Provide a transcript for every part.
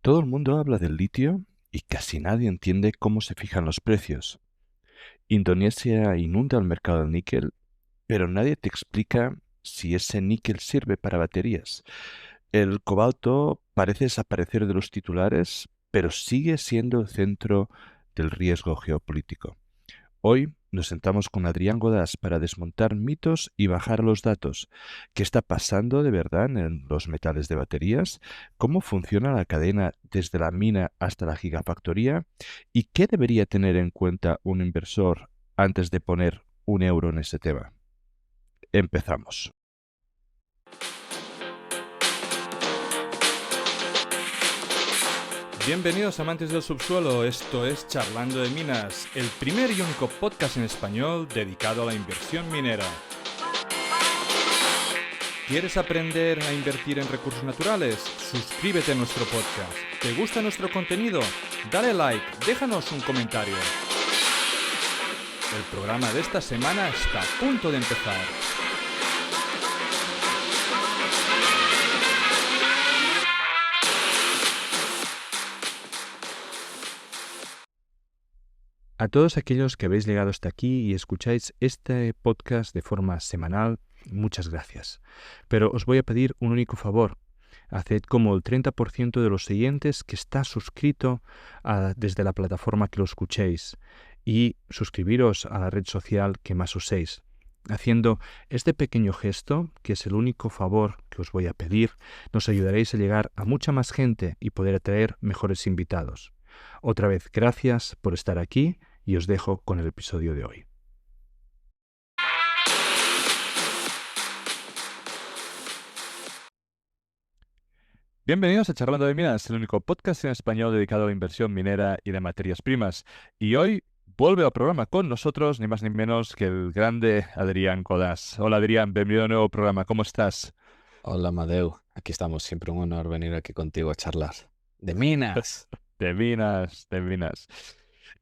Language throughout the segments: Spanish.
Todo el mundo habla del litio y casi nadie entiende cómo se fijan los precios. Indonesia inunda el mercado del níquel, pero nadie te explica si ese níquel sirve para baterías. El cobalto parece desaparecer de los titulares, pero sigue siendo el centro del riesgo geopolítico. Hoy nos sentamos con Adrián Godás para desmontar mitos y bajar los datos. ¿Qué está pasando de verdad en los metales de baterías? ¿Cómo funciona la cadena desde la mina hasta la gigafactoría? ¿Y qué debería tener en cuenta un inversor antes de poner un euro en ese tema? Empezamos. Bienvenidos amantes del subsuelo, esto es Charlando de Minas, el primer y único podcast en español dedicado a la inversión minera. ¿Quieres aprender a invertir en recursos naturales? Suscríbete a nuestro podcast. ¿Te gusta nuestro contenido? Dale like, déjanos un comentario. El programa de esta semana está a punto de empezar. A todos aquellos que habéis llegado hasta aquí y escucháis este podcast de forma semanal, muchas gracias. Pero os voy a pedir un único favor. Haced como el 30% de los siguientes que está suscrito desde la plataforma que lo escuchéis y suscribiros a la red social que más uséis. Haciendo este pequeño gesto, que es el único favor que os voy a pedir, nos ayudaréis a llegar a mucha más gente y poder atraer mejores invitados. Otra vez, gracias por estar aquí y os dejo con el episodio de hoy. Bienvenidos a Charlando de Minas, el único podcast en español dedicado a la inversión minera y de materias primas. Y hoy vuelve al programa con nosotros, ni más ni menos que el grande Adrián Godás. Hola Adrián, bienvenido a un nuevo programa, ¿cómo estás? Hola, Amadeu. Aquí estamos. Siempre un honor venir aquí contigo a charlar. ¡De minas! De minas, de minas.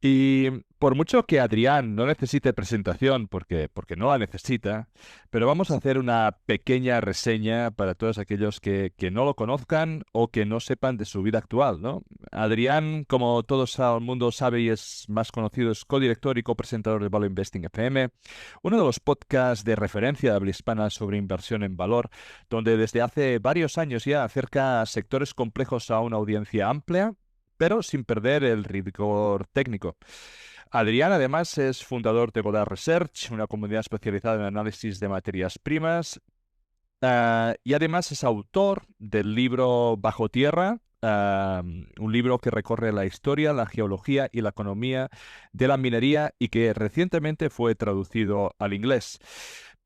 Y por mucho que Adrián no necesite presentación, porque no la necesita, pero vamos a hacer una pequeña reseña para todos aquellos que no lo conozcan o que no sepan de su vida actual, ¿no? Adrián, como todo el mundo sabe y es más conocido, es codirector y copresentador de Value Investing FM, uno de los podcasts de referencia de habla hispana sobre inversión en valor, donde desde hace varios años ya acerca sectores complejos a una audiencia amplia, pero sin perder el rigor técnico. Adrián, además, es fundador de Godard Research, una comunidad especializada en análisis de materias primas, y además es autor del libro Bajo Tierra, un libro que recorre la historia, la geología y la economía de la minería y que recientemente fue traducido al inglés.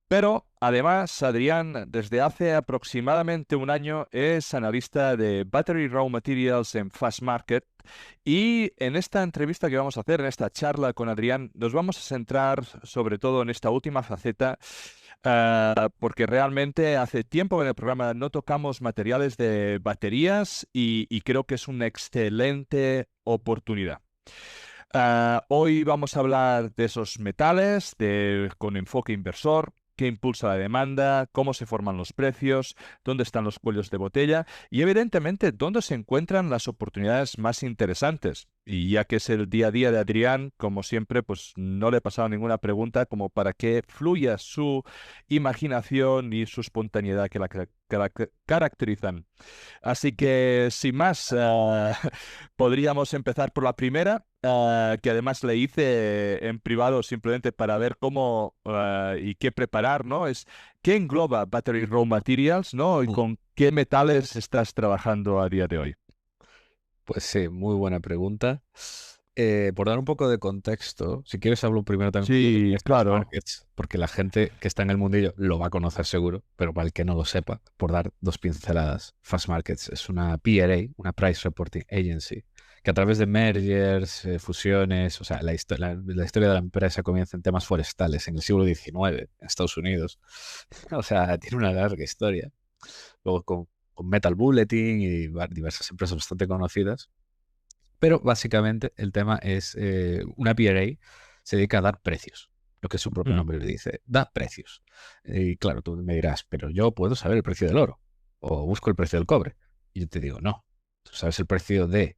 Pero además, Adrián, desde hace aproximadamente un año es analista de Battery Raw Materials en Fast Market y en esta entrevista que vamos a hacer, en esta charla con Adrián, nos vamos a centrar sobre todo en esta última faceta porque realmente hace tiempo que en el programa no tocamos materiales de baterías y creo que es una excelente oportunidad. Hoy vamos a hablar de esos metales con enfoque inversor, qué impulsa la demanda, cómo se forman los precios, dónde están los cuellos de botella y evidentemente dónde se encuentran las oportunidades más interesantes. Y ya que es el día a día de Adrián, como siempre, pues no le he pasado ninguna pregunta como para que fluya su imaginación y su espontaneidad que la caracterizan. Así que, sin más, podríamos empezar por la primera, que además le hice en privado simplemente para ver cómo y qué preparar, ¿no? Es qué engloba Battery Raw Materials, ¿no? Y Mm. con qué metales estás trabajando a día de hoy. Pues sí, muy buena pregunta. Por dar un poco de contexto, si quieres hablo primero también de Sí, qué es Fast claro. Markets, porque la gente que está en el mundillo lo va a conocer seguro, pero para el que no lo sepa, por dar dos pinceladas, Fast Markets es una PRA, una Price Reporting Agency, que a través de mergers, fusiones, o sea, la historia de la empresa comienza en temas forestales en el siglo XIX en Estados Unidos. O sea, tiene una larga historia. Luego con Metal Bulletin y diversas empresas bastante conocidas. Pero básicamente el tema es una PRA se dedica a dar precios, lo que su propio Mm. nombre le dice, da precios. Y claro, tú me dirás, pero yo puedo saber el precio del oro o busco el precio del cobre. Y yo te digo, no. Sabes el precio de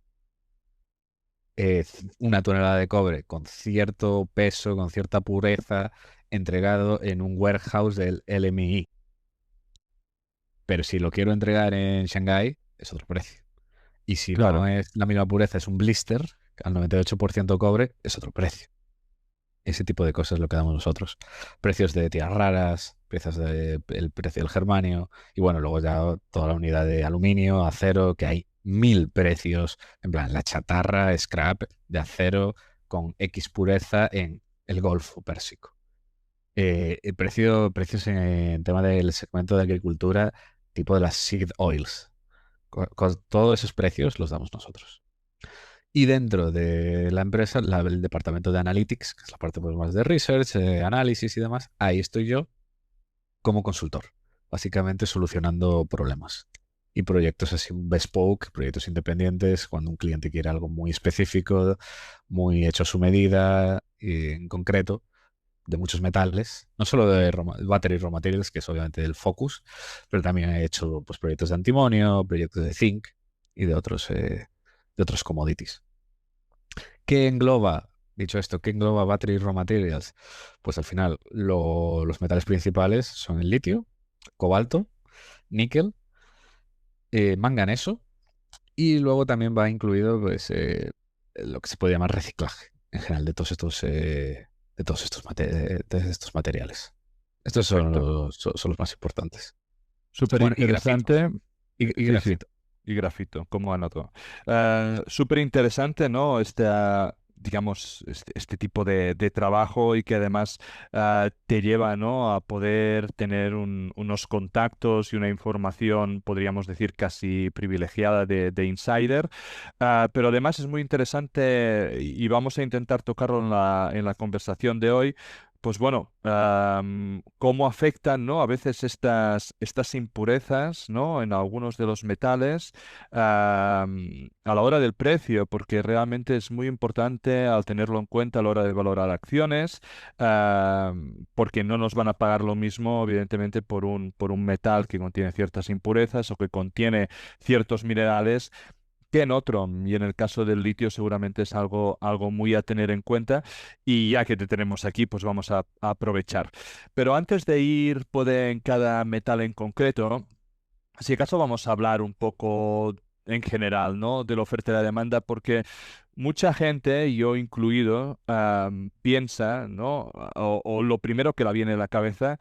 una tonelada de cobre con cierto peso, con cierta pureza, entregado en un warehouse del LMI. Pero si lo quiero entregar en Shanghái, es otro precio. Y si no Claro. es la misma pureza, es un blister, al 98% cobre, es otro precio. Ese tipo de cosas es lo que damos nosotros. Precios de tierras raras, precios de, el precio del germanio, y bueno, luego ya toda la unidad de aluminio, acero, que hay 1000 precios. En plan, la chatarra, scrap de acero con X pureza en el Golfo Pérsico. Precios en tema del segmento de agricultura, tipo de las seed oils. Todos esos precios los damos nosotros. Y dentro de la empresa, el departamento de Analytics, que es la parte pues, más de research, análisis y demás, ahí estoy yo como consultor, básicamente solucionando problemas. Y proyectos así bespoke, proyectos independientes, cuando un cliente quiere algo muy específico, muy hecho a su medida, y en concreto, de muchos metales, no solo de battery raw materials, que es obviamente el focus, pero también he hecho pues, proyectos de antimonio, proyectos de zinc y de otros commodities. ¿Qué engloba, dicho esto, qué engloba battery raw materials? Pues al final los metales principales son el litio, cobalto, níquel, manganeso y luego también va incluido pues, lo que se puede llamar reciclaje en general de estos materiales. Estos Perfecto. son los más importantes. Súper Bueno, y grafitos. interesante. Y Sí, sí. grafito. Y grafito, como anoto. Súper interesante, ¿no? Digamos, este tipo de trabajo y que además te lleva, ¿no? A poder tener unos contactos y una información, podríamos decir, casi privilegiada de insider. Pero además es muy interesante y vamos a intentar tocarlo en la conversación de hoy. Pues bueno, cómo afectan, ¿no? A veces estas impurezas, ¿no? En algunos de los metales a la hora del precio, porque realmente es muy importante al tenerlo en cuenta a la hora de valorar acciones, porque no nos van a pagar lo mismo, evidentemente, por un metal que contiene ciertas impurezas o que contiene ciertos minerales que en otro. Y en el caso del litio seguramente es algo muy a tener en cuenta. Y ya que te tenemos aquí, pues vamos a aprovechar. Pero antes de ir en cada metal en concreto, si acaso vamos a hablar un poco en general, ¿no? De la oferta y la demanda, porque mucha gente, yo incluido, piensa, ¿no? O lo primero que le viene a la cabeza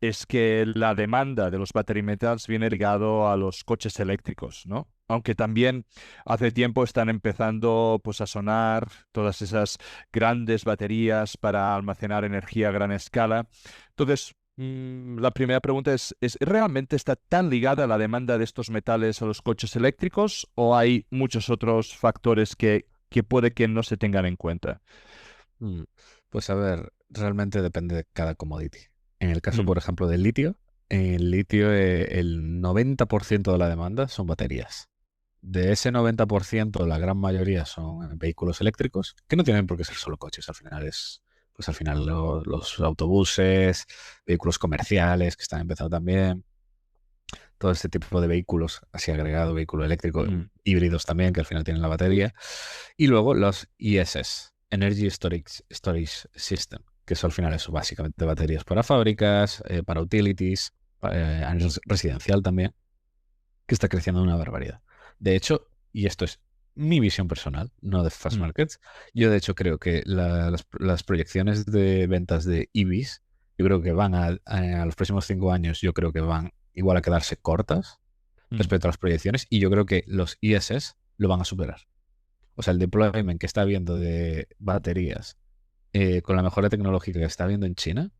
es que la demanda de los battery metals viene ligado a los coches eléctricos, ¿no? Aunque también hace tiempo están empezando pues a sonar todas esas grandes baterías para almacenar energía a gran escala. Entonces, la primera pregunta es, ¿realmente está tan ligada la demanda de estos metales a los coches eléctricos o hay muchos otros factores que puede que no se tengan en cuenta? Mm, Pues a ver, realmente depende de cada commodity. En el caso, Mm, por ejemplo, del litio, el litio, el 90% de la demanda son baterías. De ese 90%, la gran mayoría son vehículos eléctricos, que no tienen por qué ser solo coches, al final pues al final los autobuses, vehículos comerciales que están empezando también, todo este tipo de vehículos, así agregado, vehículo eléctrico, mm, híbridos también, que al final tienen la batería. Y luego los ESS, Storage System, que eso al final es básicamente baterías para fábricas, para utilities, a nivel residencial también, que está creciendo una barbaridad. De hecho, y esto es mi visión personal, no de Fast mm. Markets, yo de hecho creo que las proyecciones de ventas de EVs, yo creo que van a los próximos 5 años, yo creo que van igual a quedarse cortas Mm. respecto a las proyecciones y yo creo que los ISS lo van a superar. O sea, el deployment que está habiendo de baterías con la mejora tecnológica que está habiendo en China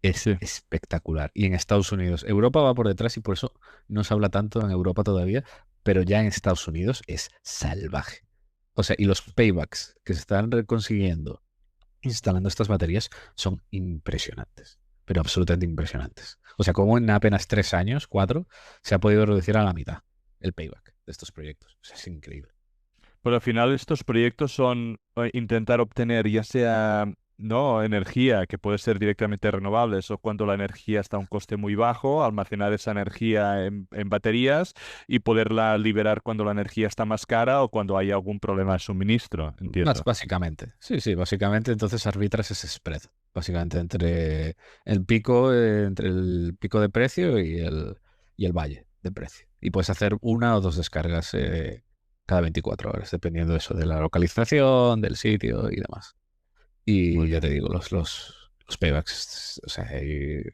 es Sí. espectacular. Y en Estados Unidos, Europa va por detrás y por eso no se habla tanto en Europa todavía, pero ya en Estados Unidos es salvaje. O sea, y los paybacks que se están consiguiendo instalando estas baterías son impresionantes, pero absolutamente impresionantes. O sea, como en apenas 3 años, 4, se ha podido reducir a la mitad el payback de estos proyectos. O sea, es increíble. Pero al final estos proyectos son intentar obtener ya sea ¿no? Energía que puede ser directamente renovables o cuando la energía está a un coste muy bajo, almacenar esa energía en baterías y poderla liberar cuando la energía está más cara o cuando hay algún problema de suministro, entiendo. Básicamente, sí, básicamente entonces arbitras ese spread, básicamente entre el pico de precio y el valle de precio. Y puedes hacer una o dos descargas cada 24 horas, dependiendo de eso, de la localización, del sitio y demás. Muy Y ya bien. te digo, los paybacks, o sea,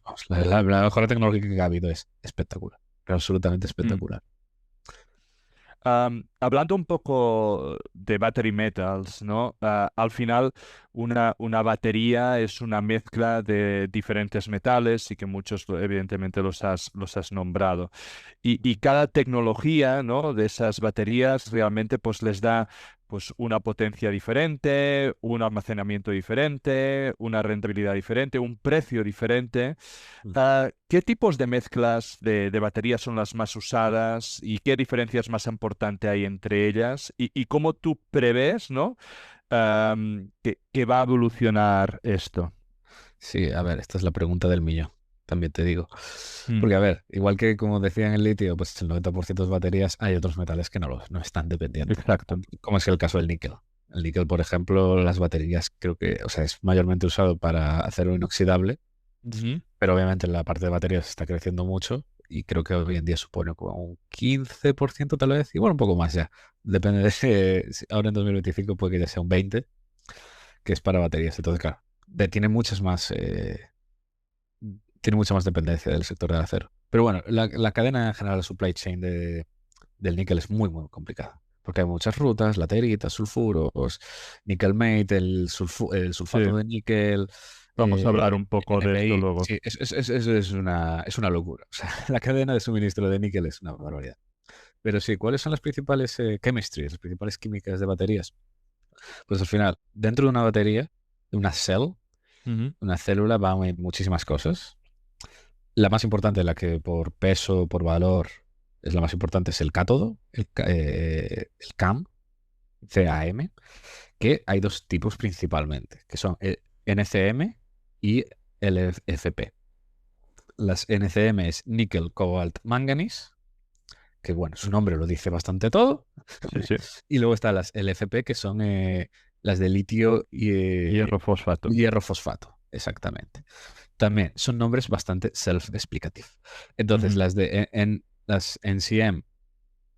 vamos, la mejora tecnológica que ha habido es espectacular, absolutamente Mm. espectacular. Hablando un poco de battery metals, ¿no? Al final, una batería es una mezcla de diferentes metales y que muchos, evidentemente, los has nombrado. Y cada tecnología, ¿no? de esas baterías realmente pues les da pues una potencia diferente, un almacenamiento diferente, una rentabilidad diferente, un precio diferente. Mm. ¿Qué tipos de mezclas de baterías son las más usadas y qué diferencias más importantes hay entre ellas? Y cómo tú prevés, ¿no? Que va a evolucionar esto. Sí, a ver, esta es la pregunta del millón, también te digo. Mm. Porque, a ver, igual que como decía en el litio, pues el 90% de baterías hay otros metales que no están dependientes, Exacto. como es el caso del níquel. El níquel, por ejemplo, las baterías creo que, o sea, es mayormente usado para acero inoxidable, Ujú. pero obviamente la parte de baterías está creciendo mucho y creo que hoy en día supone como un 15% tal vez, y bueno, un poco más ya. Depende de ahora en 2025 puede que ya sea un 20%, que es para baterías. Entonces, claro, tiene tiene mucha más dependencia del sector del acero. Pero bueno, la cadena en general, la supply chain del níquel es muy complicada. Porque hay muchas rutas, lateritas, sulfuros, níquel mate, el Sí, sulfato de níquel, vamos a hablar un poco de esto NPI. luego. Sí, es una locura. O sea, la cadena de suministro de níquel es una barbaridad. Pero sí, ¿cuáles son las principales chemistries, las principales químicas de baterías? Pues al final, dentro de una batería, de una cell, Ujú. una célula, van a muchísimas cosas. La más importante, la que por peso, por valor, es la más importante, es el cátodo, el CAM, CAM, que hay dos tipos principalmente, que son el NCM y el FP. Las NCM es níquel, cobalt, manganese, que bueno, su nombre lo dice bastante todo. Sí, sí. Y luego están las LFP, que son las de litio y Hierro fosfato. hierro fosfato, exactamente. También son nombres bastante self-explicative. Entonces, Ujú. las NCM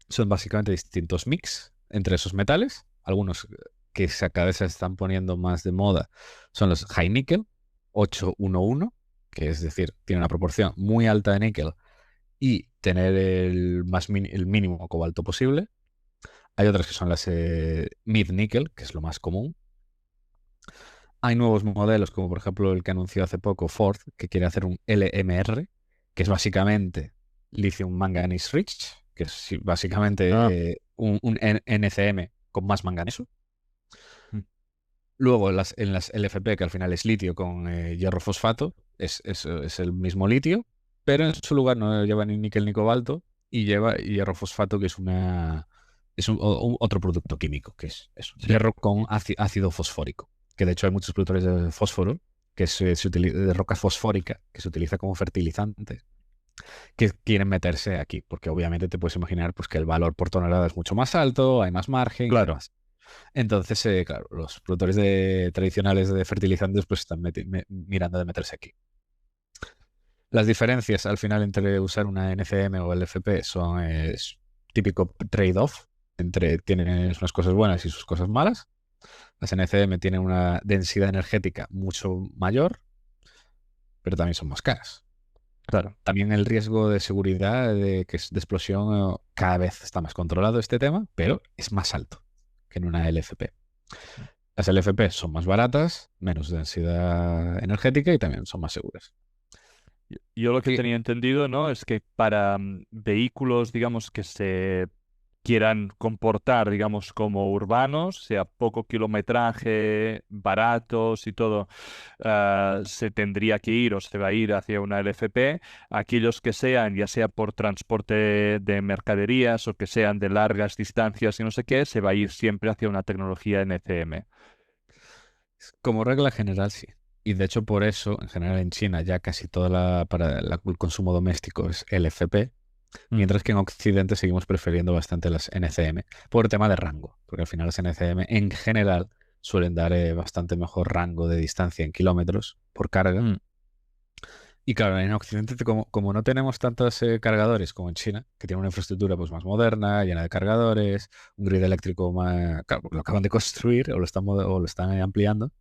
son básicamente distintos mix entre esos metales. Algunos que cada vez se están poniendo más de moda son los high nickel 811, que es decir, tiene una proporción muy alta de níquel y tener el mínimo cobalto posible. Hay otras que son las mid nickel, que es lo más común. Hay nuevos modelos, como por ejemplo el que anunció hace poco Ford, que quiere hacer un LMR, que es básicamente lithium manganese rich, que es Ah, básicamente un NCM con más manganeso. mm, Luego en las LFP, que al final es litio con hierro fosfato, es el mismo litio, pero en su lugar no lleva ni níquel ni cobalto y lleva hierro fosfato, que es otro producto químico, que es eso, sí. hierro con ácido fosfórico. Que de hecho hay muchos productores de fósforo, de roca fosfórica, que se utiliza como fertilizante, que quieren meterse aquí, porque obviamente te puedes imaginar pues, que el valor por tonelada es mucho más alto, hay más margen y Claro. demás. Entonces, claro, los productores tradicionales de fertilizantes pues están mirando de meterse aquí. Las diferencias al final entre usar una NCM o LFP son típico trade-off entre tienen unas cosas buenas y sus cosas malas. Las NCM tienen una densidad energética mucho mayor, pero también son más caras. Claro. También el riesgo de seguridad de explosión cada vez está más controlado este tema, pero es más alto que en una LFP. Las LFP son más baratas, menos densidad energética y también son más seguras. Yo lo que Sí, tenía entendido, ¿no? Es que para vehículos, digamos, que se quieran comportar, digamos, como urbanos, sea poco kilometraje, baratos y todo, se tendría que ir o se va a ir hacia una LFP. Aquellos que sean, ya sea por transporte de mercaderías o que sean de largas distancias y no sé qué, se va a ir siempre hacia una tecnología NCM. Como regla general, sí. Y de hecho, por eso, en general en China, ya casi para el consumo doméstico es LFP, mientras que en Occidente seguimos prefiriendo bastante las NCM por tema de rango, porque al final las NCM en general suelen dar bastante mejor rango de distancia en kilómetros por carga. Mm. Y claro, en Occidente, como no tenemos tantos cargadores como en China, que tiene una infraestructura pues, más moderna, llena de cargadores, un grid eléctrico más... Claro, porque lo acaban de construir o lo están ampliando.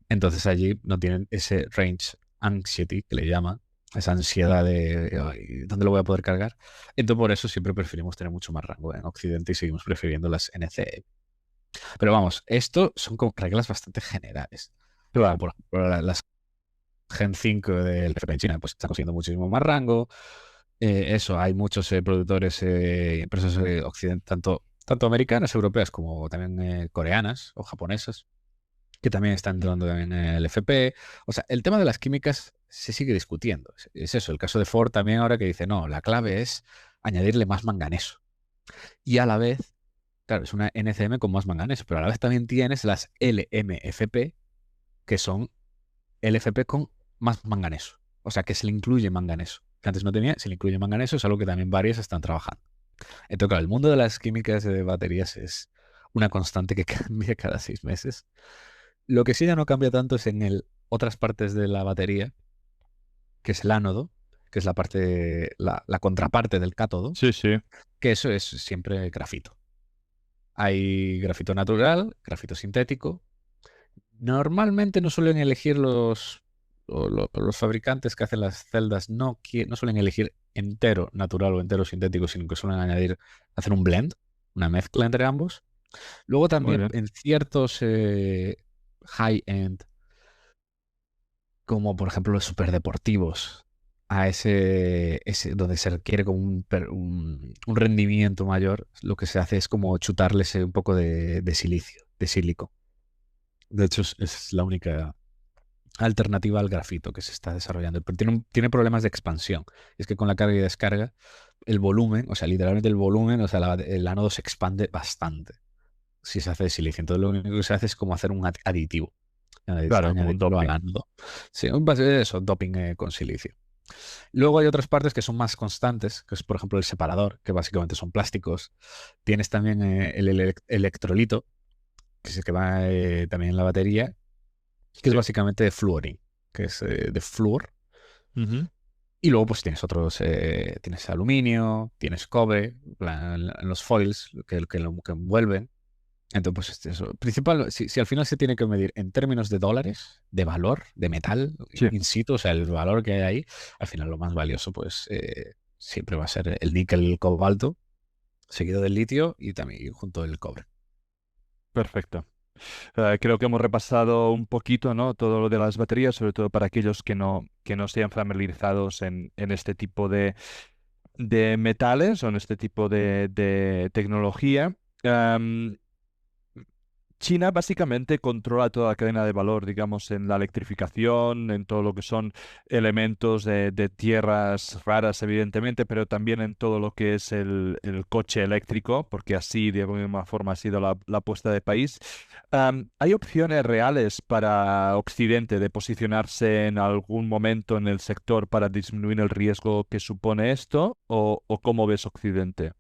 Entonces allí no tienen ese range anxiety, que le llaman, esa ansiedad de "Ay, ¿dónde lo voy a poder cargar?". Entonces por eso siempre preferimos tener mucho más rango en Occidente y seguimos prefiriendo las NCE. Pero vamos, esto son como reglas bastante generales. Claro. Por ejemplo, las Gen 5 del FP en China pues están consiguiendo muchísimo más rango. Eso, hay muchos productores, empresas occidentales, tanto americanas, europeas, como también coreanas o japonesas, que también están entrando también en el FP. O sea, el tema de las químicas se sigue discutiendo. Es eso, el caso de Ford también ahora que dice, no, la clave es añadirle más manganeso. Y a la vez, claro, es una NCM con más manganeso, pero a la vez también tienes las LMFP, que son LFP con más manganeso. O sea, que se le incluye manganeso. Que antes no tenía, se le incluye manganeso, es algo que también varias están trabajando. Entonces, claro, el mundo de las químicas de baterías es una constante que cambia cada 6 meses. Lo que sí ya no cambia tanto es en otras partes de la batería, que es el ánodo, que es la contraparte del cátodo, Sí, sí. que eso es siempre grafito. Hay grafito natural, grafito sintético. Normalmente no suelen elegir los fabricantes que hacen las celdas, no suelen elegir entero natural o entero sintético, sino que suelen hacer un blend, una mezcla entre ambos. Luego Muy también bien. en ciertos high-end, como por ejemplo los superdeportivos, donde se requiere como un rendimiento mayor, lo que se hace es como chutarles un poco de silicio, de sílico. De hecho, es la única alternativa al grafito que se está desarrollando. Pero tiene problemas de expansión. Es que con la carga y descarga, el volumen, o sea, literalmente el volumen, o sea, el ánodo se expande bastante si se hace de silicio. Entonces, lo único que se hace es como hacer un aditivo. Claro, como un Añadirlo al doping. ánodo. Sí, un base de eso, doping con silicio. Luego hay otras partes que son más constantes, que es por ejemplo el separador, que básicamente son plásticos. Tienes también el electrolito, que es el que va también en la batería, que es Sí. básicamente de fluorine, que es de flúor. Ujú. Y luego pues tienes otros, tienes aluminio, tienes cobre, en los foils que envuelven. Entonces, pues eso. Principal, si al final se tiene que medir en términos de dólares, de valor, de metal, Sí. in situ, o sea, el valor que hay ahí, al final lo más valioso, pues siempre va a ser el níquel y el cobalto, seguido del litio y también junto el cobre. Perfecto. Creo que hemos repasado un poquito, ¿no? Todo lo de las baterías, sobre todo para aquellos que no sean familiarizados en este tipo de metales o en este tipo de tecnología. Am, China básicamente controla toda la cadena de valor, digamos, en la electrificación, en todo lo que son elementos de tierras raras, evidentemente, pero también en todo lo que es el coche eléctrico, porque así, de alguna forma, ha sido la apuesta de país. ¿Hay opciones reales para Occidente de posicionarse en algún momento en el sector para disminuir el riesgo que supone esto? ¿O cómo ves Occidente?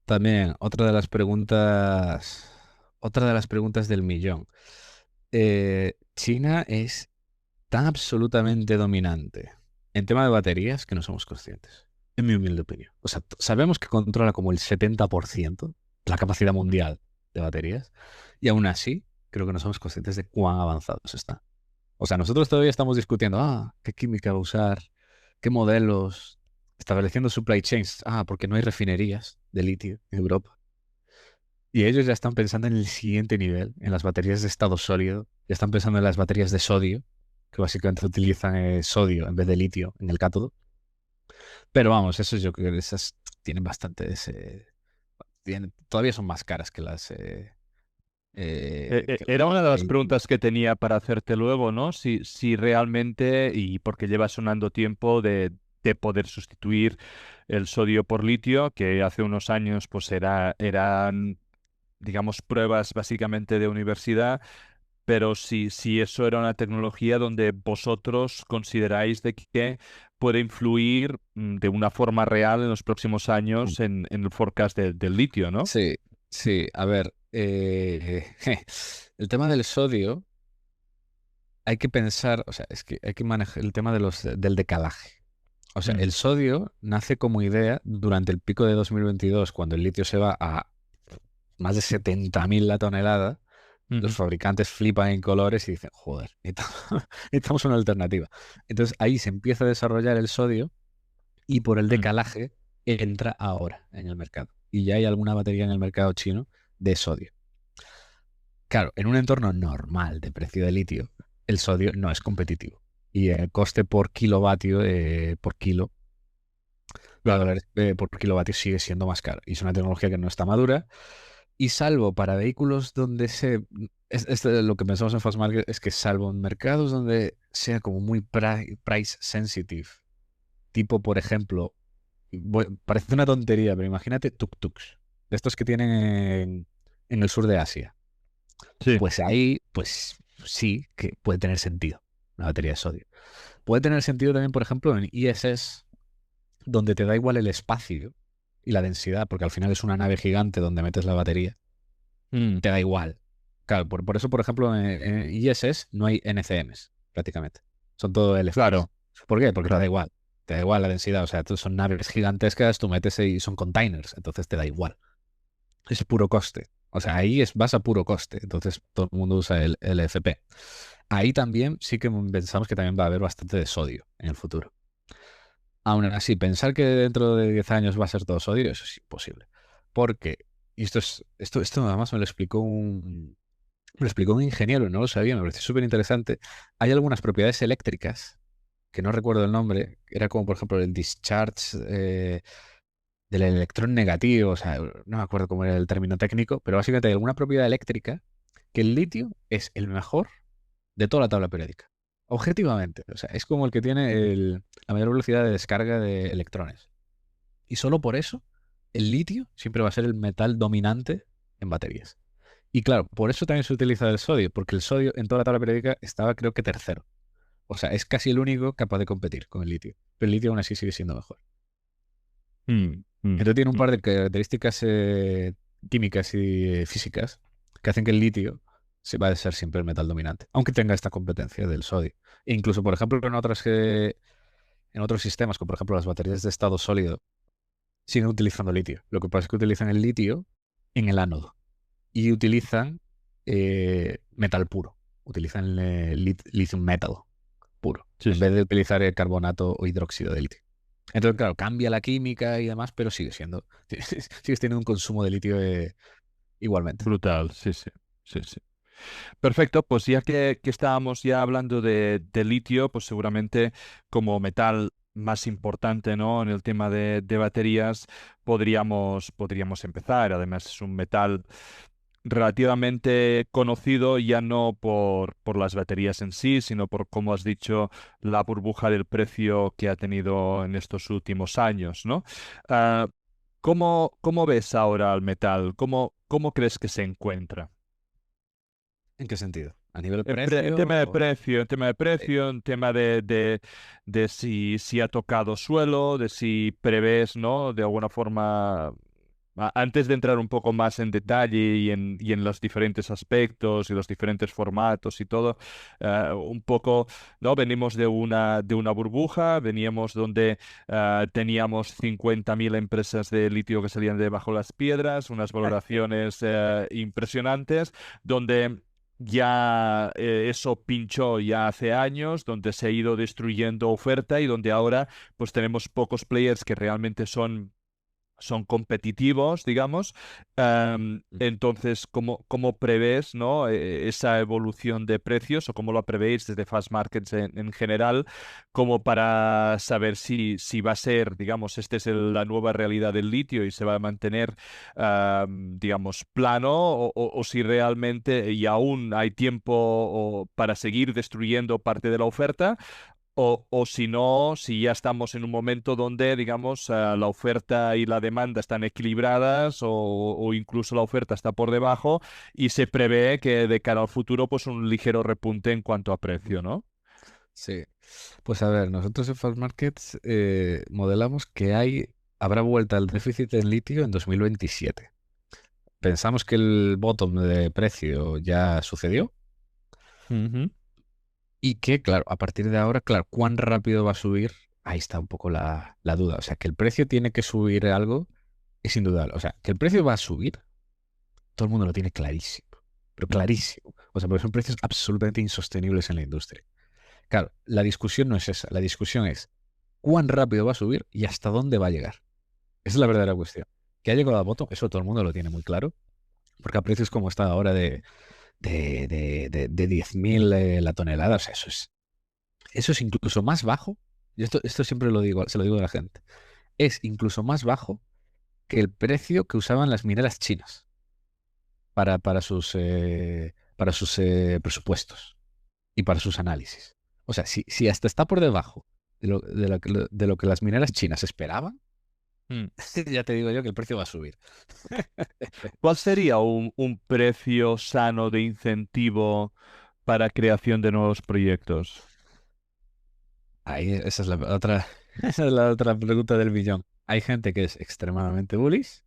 También, otra de las preguntas del millón. China es tan absolutamente dominante en tema de baterías que no somos conscientes, en mi humilde opinión. O sea, sabemos que controla como el 70% la capacidad mundial de baterías y aún así creo que no somos conscientes de cuán avanzados están. O sea, nosotros todavía estamos discutiendo, qué química va a usar, qué modelos, estableciendo supply chains, porque no hay refinerías de litio en Europa. Y ellos ya están pensando en el siguiente nivel, en las baterías de estado sólido, ya están pensando en las baterías de sodio, que básicamente utilizan sodio en vez de litio en el cátodo. Pero vamos, eso yo creo que esas tienen bastante todavía son más caras que las Era una de las que- preguntas que tenía para hacerte luego, ¿no? Si realmente, y porque lleva sonando tiempo de poder sustituir el sodio por litio, que hace unos años pues eran, digamos, pruebas básicamente de universidad. pero si eso era una tecnología donde vosotros consideráis de que puede influir de una forma real en los próximos Mm. años en el forecast del litio, ¿no? Sí, sí, a ver, el tema del sodio hay que pensar, o sea, es que hay que manejar el tema de del decalaje. O sea, Mm, el sodio nace como idea durante el pico de 2022, cuando el litio se va a más de 70.000 la tonelada. Los ujú, fabricantes flipan en colores y dicen, joder, necesitamos una alternativa. Entonces ahí se empieza a desarrollar el sodio y por el mm, decalaje entra ahora en el mercado. Y ya hay alguna batería en el mercado chino de sodio. Claro, en un entorno normal de precio de litio, el sodio no es competitivo. Y el coste por kilovatio, por kilo, de claro. dólares por kilovatio sigue siendo más caro. Y es una tecnología que no está madura. Y salvo para vehículos donde lo que pensamos en Fast Market es que salvo en mercados donde sea como muy price sensitive, tipo, por ejemplo, parece una tontería, pero imagínate tuk-tuks, de estos que tienen en el sur de Asia. Sí. Pues ahí, pues sí, que puede tener sentido una batería de sodio. Puede tener sentido también, por ejemplo, en ISS, donde te da igual el espacio y la densidad, porque al final es una nave gigante donde metes la batería, Mm, te da igual. Claro, por eso, por ejemplo, en ISS no hay NCMs, prácticamente. Son todo LFPs. claro, ¿Por qué? Porque te da claro. igual. Te da igual la densidad. O sea, son naves gigantescas, tú metes y son containers, entonces te da igual. Es puro coste. O sea, ahí vas a puro coste. Entonces todo el mundo usa el LFP. Ahí también sí que pensamos que también va a haber bastante de sodio en el futuro. Aún así, pensar que dentro de 10 años va a ser todo sodio, eso es imposible. Porque, y esto además me lo explicó un ingeniero, no lo sabía, me pareció súper interesante. Hay algunas propiedades eléctricas, que no recuerdo el nombre, era como por ejemplo el discharge del electrón negativo, o sea, no me acuerdo cómo era el término técnico, pero básicamente hay alguna propiedad eléctrica que el litio es el mejor de toda la tabla periódica. Objetivamente, o sea, es como el que tiene la mayor velocidad de descarga de electrones. Y solo por eso, el litio siempre va a ser el metal dominante en baterías. Y claro, por eso también se utiliza el sodio, porque el sodio en toda la tabla periódica estaba creo que tercero. O sea, es casi el único capaz de competir con el litio. Pero el litio aún así sigue siendo mejor. Mm, mm, Entonces tiene un mm. par de características químicas y físicas que hacen que el litio se va a ser siempre el metal dominante, aunque tenga esta competencia del sodio. E incluso, por ejemplo, en otros sistemas, como por ejemplo las baterías de estado sólido, siguen utilizando litio. Lo que pasa es que utilizan el litio en el ánodo y utilizan metal puro. Utilizan lithium metal puro, Sí, en sí. vez de utilizar el carbonato o hidróxido de litio. Entonces, claro, cambia la química y demás, pero sigues teniendo un consumo de litio igualmente. Brutal, sí, sí. Sí, sí. Perfecto, pues ya que estábamos ya hablando de litio, pues seguramente como metal más importante, ¿no? En el tema de baterías, podríamos empezar. Además, es un metal relativamente conocido ya no por las baterías en sí, sino por, como has dicho, la burbuja del precio que ha tenido en estos últimos años, ¿no? Ah, ¿cómo ves ahora al metal? ¿Cómo crees que se encuentra? ¿En qué sentido? ¿A nivel En precio? tema de precio, en tema de Eh, precio, en tema de si ha tocado suelo, de si prevés, ¿no? De alguna forma, antes de entrar un poco más en detalle y en los diferentes aspectos y los diferentes formatos y todo, un poco, ¿no? Venimos de una burbuja, veníamos donde teníamos 50.000 empresas de litio que salían debajo de las piedras, unas valoraciones impresionantes, donde ya eso pinchó ya hace años, donde se ha ido destruyendo oferta y donde ahora pues tenemos pocos players que realmente son competitivos, digamos. Entonces, ¿cómo prevés, ¿no? Esa evolución de precios o cómo lo prevéis desde Fast Markets en general, como para saber si va a ser, digamos, la nueva realidad del litio y se va a mantener, digamos, plano o si realmente y aún hay tiempo para seguir destruyendo parte de la oferta O si no, si ya estamos en un momento donde, digamos, la oferta y la demanda están equilibradas o incluso la oferta está por debajo y se prevé que de cara al futuro, pues un ligero repunte en cuanto a precio, ¿no? Sí. Pues a ver, nosotros en Fast Markets modelamos que habrá vuelta al déficit en litio en 2027. Pensamos que el bottom de precio ya sucedió Ujú. y que, claro, a partir de ahora, claro, cuán rápido va a subir, ahí está un poco la duda. O sea, que el precio tiene que subir algo es indudable. O sea, que el precio va a subir, todo el mundo lo tiene clarísimo, pero clarísimo. O sea, porque son precios absolutamente insostenibles en la industria. Claro, la discusión no es esa, la discusión es cuán rápido va a subir y hasta dónde va a llegar. Esa es la verdadera cuestión. Que ha llegado a bottom, eso todo el mundo lo tiene muy claro, porque a precios como está ahora de 10.000 la tonelada, o sea, eso es incluso más bajo, y esto siempre lo digo, se lo digo a la gente, es incluso más bajo que el precio que usaban las mineras chinas para sus presupuestos y para sus análisis. O sea, si hasta está por debajo de lo que las mineras chinas esperaban, Mm. ya te digo yo que el precio va a subir. ¿Cuál sería un precio sano de incentivo para creación de nuevos proyectos? Ahí, esa es la otra, esa es la otra pregunta del millón. Hay gente que es extremadamente bullish,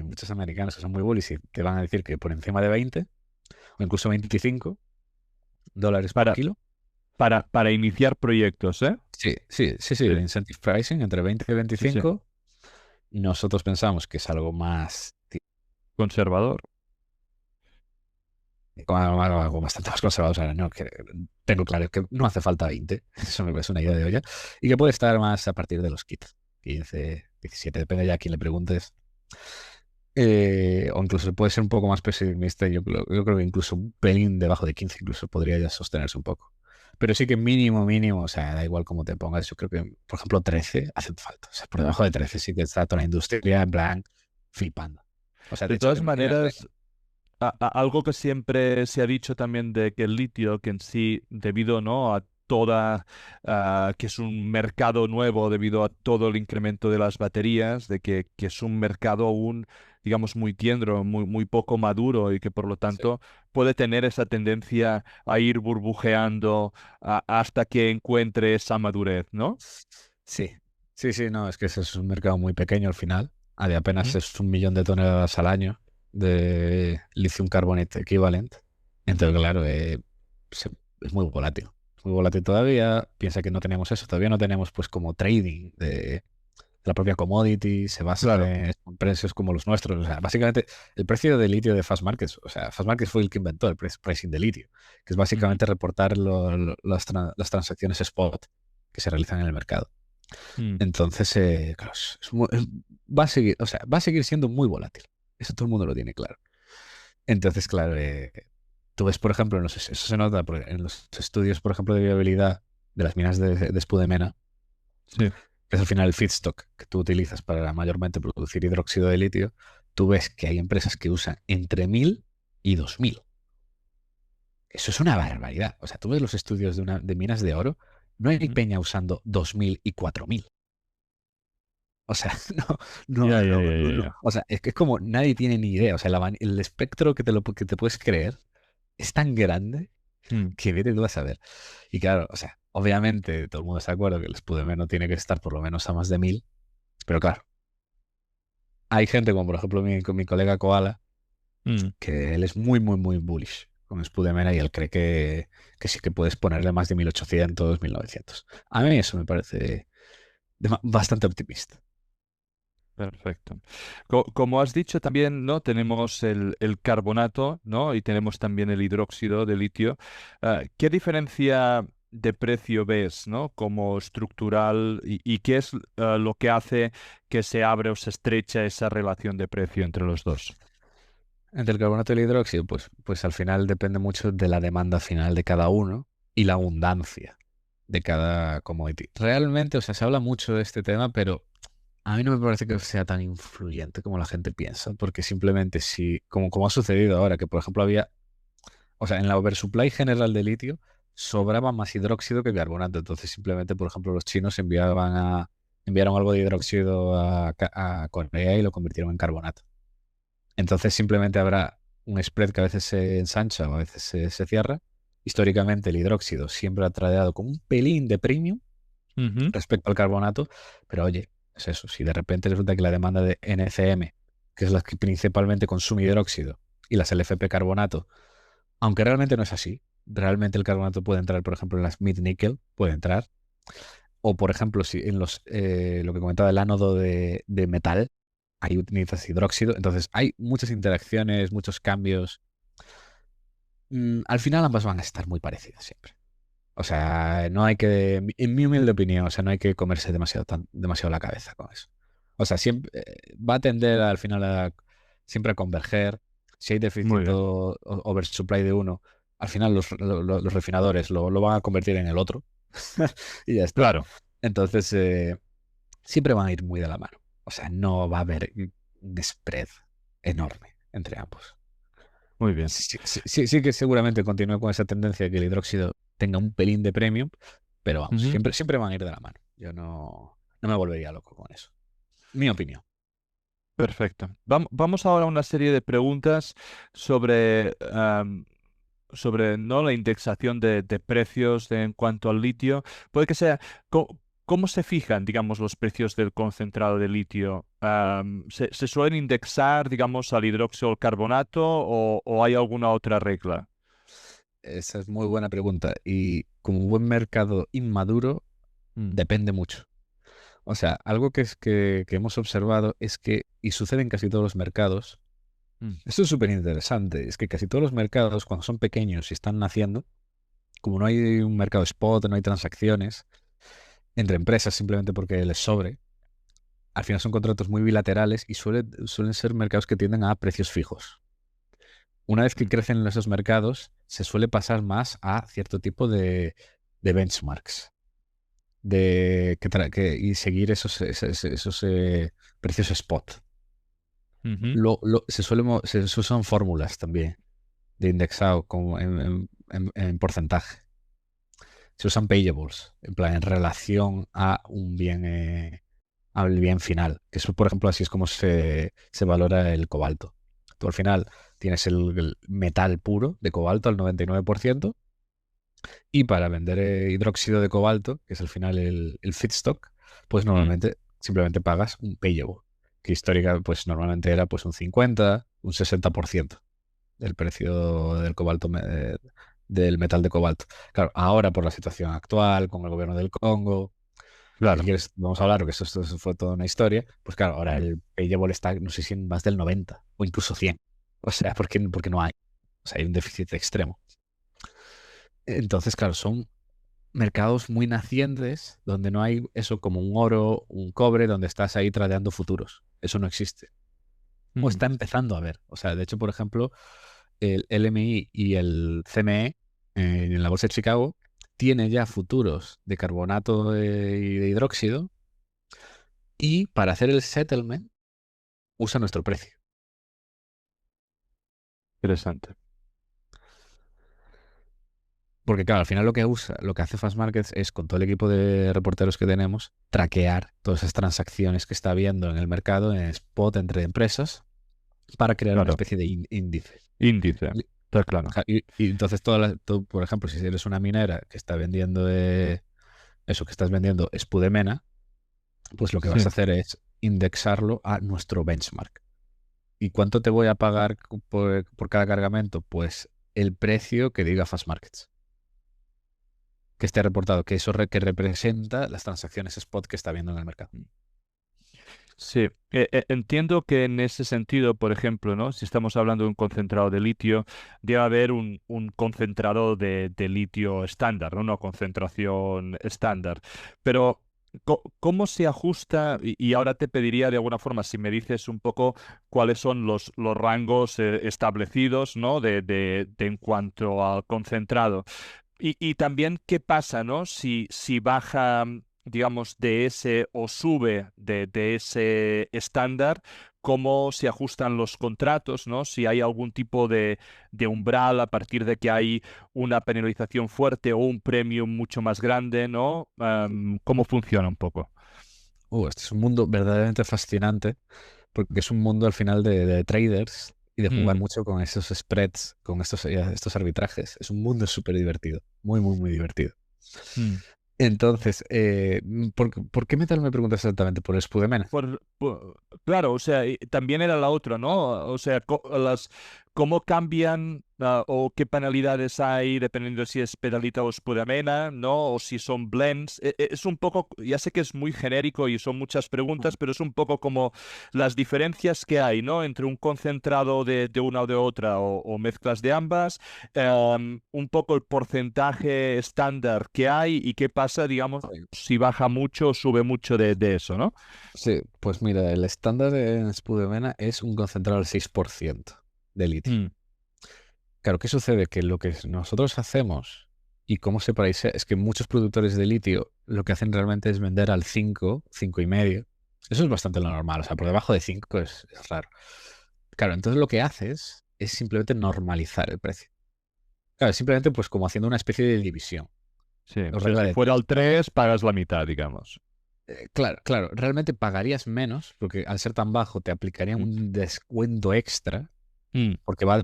muchos americanos que son muy bullish y te van a decir que por encima de 20 o incluso $25 por Para, kilo. para iniciar proyectos, ¿eh? Sí, sí, sí, sí, Sí, el incentive pricing entre 20 y sí, sí. 25. Nosotros pensamos que es algo más, Conservador. algo bastante más conservador. O sea, no, tengo claro que no hace falta 20, eso me parece una idea de olla, y que puede estar más a partir de los kits, 15, 17, depende ya a quién le preguntes. O incluso puede ser un poco más pesimista. Yo creo que incluso un pelín debajo de 15 incluso podría ya sostenerse un poco. Pero sí que mínimo, mínimo, o sea, da igual cómo te pongas. Yo creo que, por ejemplo, 13 hace falta. O sea, por debajo de 13 sí que está toda la industria en plan flipando. O sea, de De hecho, todas maneras, algo que siempre se ha dicho también de que el litio, que en sí, debido, ¿no?, a toda, que es un mercado nuevo debido a todo el incremento de las baterías, de que es un mercado aún, digamos, muy tierno, muy poco maduro y que por lo sí, tanto puede tener esa tendencia a ir burbujeando hasta que encuentre esa madurez, ¿no? sí, sí, sí, no, es que ese es un mercado muy pequeño al final. De apenas Ujú. es 1 millón de toneladas al año de lithium carbonate equivalent. Entonces, claro, es muy volátil. Es muy volátil todavía. Piensa que no tenemos eso. Todavía no tenemos pues como trading de la propia commodity. Se Claro. basa en precios como los nuestros. O sea, básicamente el precio de litio de Fast Markets. O sea, Fast Markets fue el que inventó el pricing de litio, que es Ujú. básicamente reportar las transacciones spot que se realizan en el mercado. Mm. Entonces, claro, va a seguir, o sea, va a seguir siendo muy volátil. Eso todo el mundo lo tiene claro. Entonces, claro, tú ves, por ejemplo, eso se nota en los estudios, por ejemplo, de viabilidad de las minas de Spudemena, Sí. que es al final el feedstock que tú utilizas para mayormente producir hidróxido de litio. Tú ves que hay empresas que usan entre 1.000 y 2.000. Eso es una barbaridad. O sea, tú ves los estudios de minas de oro, no hay Ujú. peña usando 2.000 y 4.000. O sea, no, Ya, no, ya, no, ya, ya, no. ya. O sea, es que es como nadie tiene ni idea. O sea, el espectro que te puedes creer es tan grande Mm. que vete tú a saber. Y claro, o sea, obviamente todo el mundo está de acuerdo que el Spudemeno tiene que estar por lo menos a más de 1.000, pero claro, hay gente como por ejemplo con mi colega Koala, Mm. que él es muy, muy, muy bullish con Spudemena y él cree que sí que puedes ponerle más de 1.800, 1.900. A mí eso me parece bastante optimista. Perfecto. Como has dicho también, ¿no? Tenemos el carbonato, ¿no? Y tenemos también el hidróxido de litio. ¿Qué diferencia de precio ves, ¿no? Como estructural y qué es lo que hace que se abre o se estrecha esa relación de precio entre los dos? Entre el carbonato y el hidróxido, pues al final depende mucho de la demanda final de cada uno y la abundancia de cada commodity. Realmente, o sea, se habla mucho de este tema, pero a mí no me parece que sea tan influyente como la gente piensa, porque simplemente si, como ha sucedido ahora, que por ejemplo había, o sea, en la oversupply general de litio, sobraba más hidróxido que carbonato. Entonces, simplemente, por ejemplo, los chinos enviaron algo de hidróxido a Corea y lo convirtieron en carbonato. Entonces, simplemente habrá un spread que a veces se ensancha o a veces se cierra. Históricamente, el hidróxido siempre ha tradeado con un pelín de premium Ujú. respecto al carbonato, pero oye, es eso. Si de repente resulta que la demanda de NCM, que es la que principalmente consume hidróxido, y las LFP carbonato, aunque realmente no es así, realmente el carbonato puede entrar, por ejemplo, en las mid-nickel, puede entrar. O, por ejemplo, si en lo que comentaba el ánodo de metal, ahí utilizas hidróxido. Entonces, hay muchas interacciones, muchos cambios. Al final ambas van a estar muy parecidas siempre. O sea, no hay que, en mi humilde opinión, o sea, no hay que comerse demasiado la cabeza con eso. O sea, siempre va a tender al final siempre a converger. Si hay Muy déficit bien. o oversupply de uno, al final los refinadores lo van a convertir en el otro. Y ya está. Claro. Entonces, siempre van a ir muy de la mano. O sea, no va a haber un spread enorme entre ambos. Muy bien. Sí que seguramente continúe con esa tendencia de que el hidróxido tenga un pelín de premium, pero vamos, Ujú. siempre van a ir de la mano. Yo no me volvería loco con eso. Mi opinión. Perfecto. Vamos ahora a una serie de preguntas sobre ¿no? la indexación de precios en cuanto al litio. Puede que sea, ¿cómo se fijan, digamos, los precios del concentrado de litio? ¿Se suelen indexar, digamos, al hidróxido o al carbonato o hay alguna otra regla? Esa es muy buena pregunta. Y como un buen mercado inmaduro, Mm, depende mucho. O sea, algo que hemos observado es que, y sucede en casi todos los mercados, mm, esto es súper interesante, es que casi todos los mercados, cuando son pequeños y están naciendo, como no hay un mercado spot, no hay transacciones entre empresas simplemente porque les sobre, al final son contratos muy bilaterales y suelen ser mercados que tienden a precios fijos. Una vez que mm, crecen esos mercados, se suele pasar más a cierto tipo de benchmarks y seguir esos precios spot. ujú. Se usan fórmulas también de indexado como en porcentaje. Se usan payables, en plan, en relación a un bien, al bien final. Que eso, por ejemplo, así es como se valora el cobalto. Tú al final tienes el metal puro de cobalto al 99% y para vender hidróxido de cobalto, que es al final el feedstock, pues Mm, normalmente simplemente pagas un payable, que histórica pues normalmente era pues un 50, un 60% del precio del cobalto, del metal de cobalto. Claro, ahora por la situación actual, con el gobierno del Congo, que si Claro. quieres, vamos a hablar, porque esto fue toda una historia, pues claro, ahora Mm, el payable está, no sé si en más del 90 o incluso 100. O sea, porque no hay. O sea, hay un déficit extremo. Entonces, claro, son mercados muy nacientes donde no hay eso como un oro, un cobre, donde estás ahí tradeando futuros. Eso no existe. O mm. está empezando a ver. O sea, de hecho, por ejemplo, el LMI y el CME en la bolsa de Chicago tiene ya futuros de carbonato y de hidróxido y para hacer el settlement usa nuestro precio. Interesante. Porque claro, al final lo que hace Fast Markets es, con todo el equipo de reporteros que tenemos, traquear todas esas transacciones que está habiendo en el mercado, en spot entre empresas, para crear una Claro. especie de índice. Índice. Está claro. Y entonces, tú, por ejemplo, si eres una minera que está vendiendo eso que estás vendiendo es Spudemena, pues lo que vas Sí. a hacer es indexarlo a nuestro benchmark. ¿Y cuánto te voy a pagar por cada cargamento? Pues el precio que diga Fast Markets, que esté reportado, que eso que representa las transacciones spot que está viendo en el mercado. Sí, entiendo que en ese sentido, por ejemplo, ¿no? Si estamos hablando de un concentrado de litio, debe haber un concentrado de litio estándar, ¿no? Una concentración estándar. Pero, ¿cómo se ajusta? Y ahora te pediría de alguna forma, si me dices un poco cuáles son los rangos establecidos, ¿no? De en cuanto al concentrado. Y también qué pasa, ¿no? Si baja, digamos, de ese o sube de ese estándar cómo se ajustan los contratos, ¿no? Si hay algún tipo de umbral a partir de que hay una penalización fuerte o un premio mucho más grande, ¿no? ¿Cómo funciona un poco? Este es un mundo verdaderamente fascinante porque es un mundo al final de traders y de jugar Mm, mucho con esos spreads, con estos arbitrajes. Es un mundo súper divertido, muy, muy, muy divertido. mm. Entonces, ¿por qué metal me preguntas exactamente? ¿Por el Spudemena? Claro, o sea, y también era la otra, ¿no? O sea, cómo cambian o qué penalidades hay dependiendo si es pedalita o espudamena, ¿no? O si son blends. Es un poco, ya sé que es muy genérico y son muchas preguntas, pero es un poco como las diferencias que hay, ¿no? Entre un concentrado de una o de otra o mezclas de ambas, un poco el porcentaje estándar que hay y qué pasa, digamos, si baja mucho o sube mucho de eso, ¿no? Sí, pues mira, el estándar en Spudemena es un concentrado al 6% de litio. Mm, Claro, ¿qué sucede? Que lo que nosotros hacemos y cómo se parece es que muchos productores de litio lo que hacen realmente es vender al 5, 5,5. Eso es bastante lo normal, o sea, por debajo de 5 es raro. Claro, entonces lo que haces es simplemente normalizar el precio. Claro, simplemente pues como haciendo una especie de división. sí, o O sea, regla si de fuera 3. al 3 pagas la mitad, digamos. Claro, claro, realmente pagarías menos porque al ser tan bajo te aplicarían Mm, un descuento extra mm,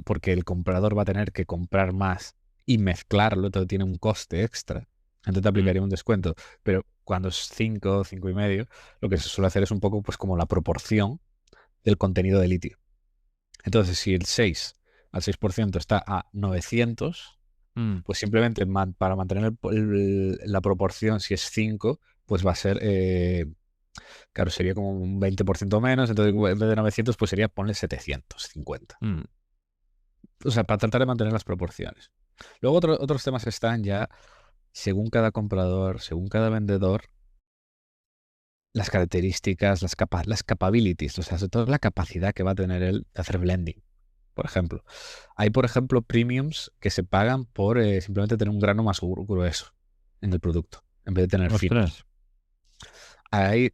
porque el comprador va a tener que comprar más y mezclarlo, entonces tiene un coste extra. Entonces te mm, aplicaría un descuento. Pero cuando es 5, 5,5, lo que se suele hacer es un poco pues como la proporción del contenido de litio. Entonces, si el 6 al 6% está a 900, mm. pues simplemente para mantener la proporción, si es 5, pues va a ser, claro, sería como un 20% menos, entonces en vez de 900, pues sería, ponle 750. Mm. O sea, para tratar de mantener las proporciones. Luego otros temas están ya, según cada comprador, según cada vendedor, las características, las capabilities, o sea, sobre todo la capacidad que va a tener él de hacer blending. Por ejemplo, hay, por ejemplo, premiums que se pagan por simplemente tener un grano más grueso en el producto, en vez de tener finos. Ostras. Hay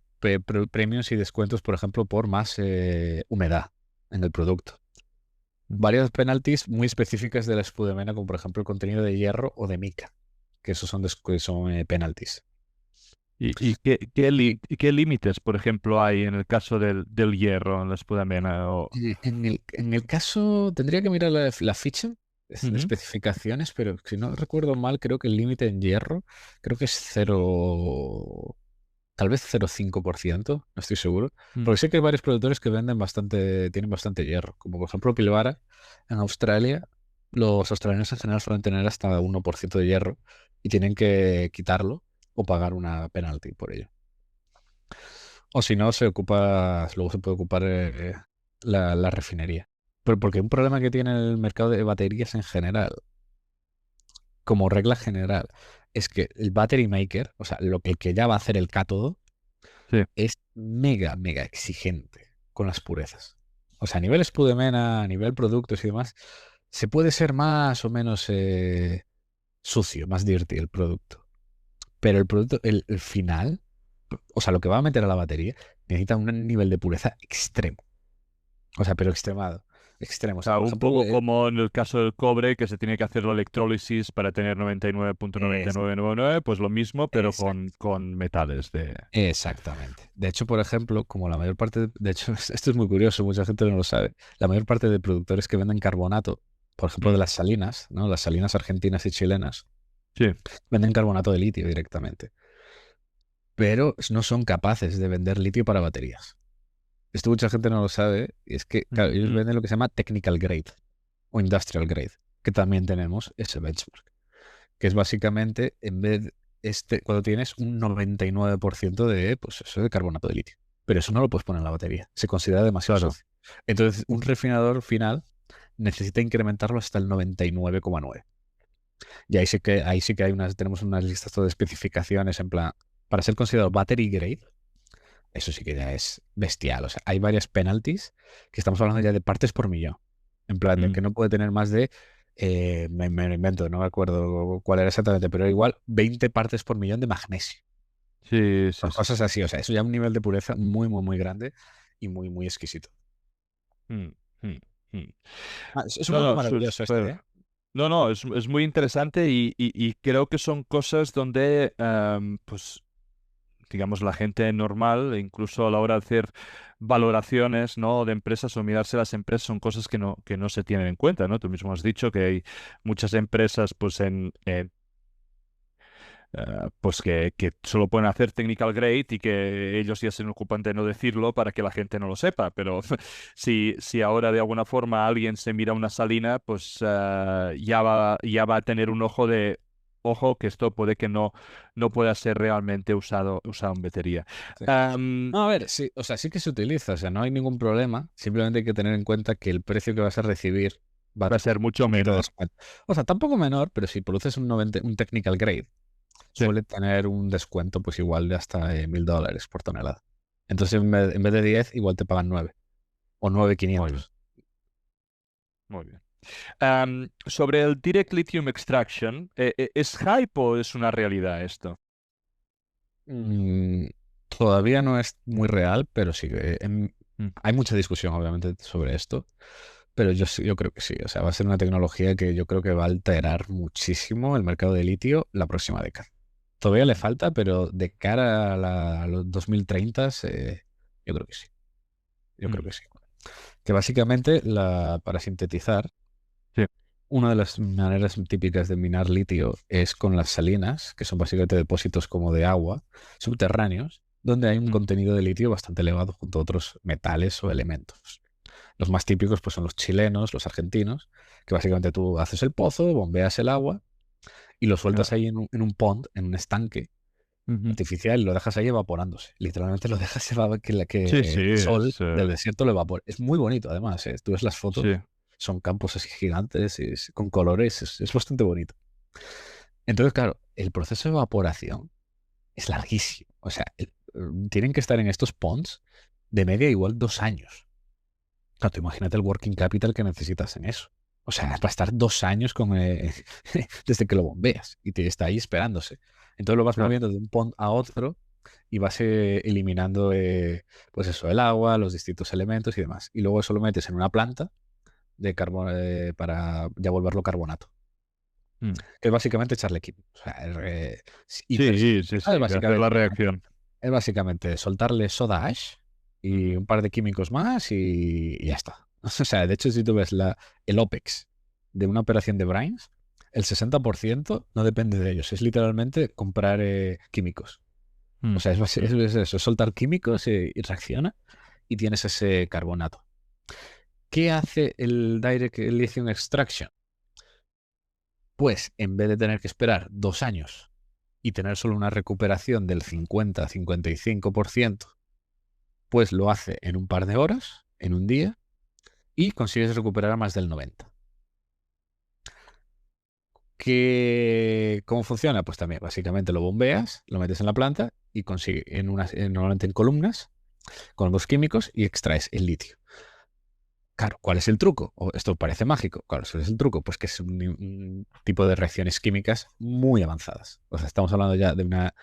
premiums y descuentos, por ejemplo, por más humedad en el producto. Varias penalties muy específicas de la Spudemena, como por ejemplo el contenido de hierro o de mica, que esos son penalties. ¿Y qué límites, por ejemplo, hay en el caso del hierro en la espudamena? En el caso, tendría que mirar la ficha de Ujú. especificaciones, pero si no recuerdo mal, creo que el límite en hierro, creo que es 0, tal vez 0,5%, no estoy seguro. Mm. Porque sé que hay varios productores que tienen bastante hierro, como por ejemplo Pilbara en Australia. Los australianos en general suelen tener hasta 1% de hierro y tienen que quitarlo o pagar una penalty por ello. O si no, luego se puede ocupar la refinería. Pero porque un problema que tiene el mercado de baterías en general, como regla general, es que el battery maker, o sea, el que ya va a hacer el cátodo, Sí. es mega, mega exigente con las purezas. O sea, a nivel Spudemena, a nivel productos y demás, se puede ser más o menos sucio, más dirty el producto. Pero el producto, el final, o sea, lo que va a meter a la batería, necesita un nivel de pureza extremo. O sea, pero extremado. Extremo. O O sea, sea, por un ejemplo, poco como en el caso del cobre, que se tiene que hacer la electrólisis para tener es- 99.9999, pues lo mismo, pero exacto. con metales de... Exactamente. De hecho, por ejemplo, como la mayor parte, de hecho, esto es muy curioso, mucha gente no lo sabe. La mayor parte de productores que venden carbonato, por ejemplo, de Mm. las salinas, ¿no? Las salinas argentinas y chilenas, Sí. venden carbonato de litio directamente. Pero no son capaces de vender litio para baterías. Esto mucha gente no lo sabe, y es que, claro, ellos Mm. venden lo que se llama technical grade o industrial grade, que también tenemos ese benchmark, que es básicamente cuando tienes un 99% de, pues eso de carbonato de litio. Pero eso no lo puedes poner en la batería, se considera demasiado Claro. sucio. Entonces, un refinador final necesita incrementarlo hasta el 99,9. Y ahí sí que tenemos unas listas de especificaciones en plan, para ser considerado battery grade, eso sí que ya es bestial. O sea, hay varias penalties que estamos hablando ya de partes por millón. En plan, de Mm. que no puede tener más de, me lo invento, no me acuerdo cuál era exactamente, pero igual 20 partes por millón de magnesio. Sí, sí, O sí. cosas así. O sea, eso ya es un nivel de pureza muy, muy, muy grande y muy, muy exquisito. Mm, mm, mm. Es un No, mundo no, maravilloso este, ¿eh? no, no, es muy interesante y creo que son cosas donde, pues, digamos, la gente normal, incluso a la hora de hacer valoraciones, ¿no? De empresas o mirarse las empresas, son cosas que no se tienen en cuenta, ¿no? Tú mismo has dicho que hay muchas empresas, pues, pues que solo pueden hacer technical grade y que ellos ya se ocupan de no decirlo para que la gente no lo sepa. Pero si ahora de alguna forma alguien se mira una salina, pues ya va a tener un ojo de ojo que esto puede que no pueda ser realmente usado en batería. Sí. Am, No, a ver, sí, o sea, sí que se utiliza, o sea, no hay ningún problema. Simplemente hay que tener en cuenta que el precio que vas a recibir va a Va a ser tener mucho un poquito de menor. descuento. O sea, tampoco menor, pero si produces un technical grade, Sí. suele tener un descuento pues igual de hasta $1.000 por tonelada. Entonces en vez de 10, igual te pagan 9 o Muy bien, 9.500. muy bien. Sobre el Direct Lithium Extraction, ¿es hype o es una realidad esto? Mm, Todavía no es muy real, pero sí. Mm. Hay mucha discusión, obviamente, sobre esto, pero yo creo que sí. O sea, va a ser una tecnología que yo creo que va a alterar muchísimo el mercado de litio la próxima década. Todavía le falta, pero de cara a los 2030, yo creo que sí. Yo creo Mm. que sí. Que básicamente, para sintetizar, Sí. una de las maneras típicas de minar litio es con las salinas, que son básicamente depósitos como de agua subterráneos, donde hay un Mm. contenido de litio bastante elevado junto a otros metales o elementos. Los más típicos pues, son los chilenos, los argentinos, que básicamente tú haces el pozo, bombeas el agua y lo sueltas Ah, ahí en un pond, en un estanque ujú. artificial y lo dejas ahí evaporándose. Literalmente lo dejas que Sí, sí, el sol es, del desierto lo evapore. Es muy bonito además, ¿eh? Tú ves las fotos, sí. son campos así gigantes, con colores, es bastante bonito. Entonces, claro, el proceso de evaporación es larguísimo. O sea, tienen que estar en estos ponds de media igual 2 años. Claro, tú imagínate el working capital que necesitas en eso. O sea, para estar 2 años desde que lo bombeas y te está ahí esperándose. Entonces lo vas Claro. moviendo de un pond a otro y vas eliminando, pues eso, el agua, los distintos elementos y demás. Y luego eso lo metes en una planta de carbón para ya volverlo carbonato, Mm. que es básicamente echarle químicos. O sea, es hiper Sí, sí, simplificado, sí, hacer la reacción. es básicamente soltarle soda ash y Ujú. un par de químicos más y ya está. O sea, de hecho, si tú ves el OPEX de una operación de Brains, el 60% no depende de ellos, es literalmente comprar químicos. O Mm. sea, Mm. es eso, es soltar químicos y reacciona y tienes ese carbonato. ¿Qué hace el Direct Lithium Extraction? Pues en vez de tener que esperar 2 años y tener solo una recuperación del 50-55%, pues lo hace en un par de horas, en un día, y consigues recuperar más del 90%. ¿Cómo funciona? Pues también, básicamente lo bombeas, lo metes en la planta y consigue normalmente en columnas con los químicos y extraes el litio. Claro, ¿cuál es el truco? Esto parece mágico. Claro, ¿cuál es el truco? Pues que es un tipo de reacciones químicas muy avanzadas. O sea, estamos hablando ya de una.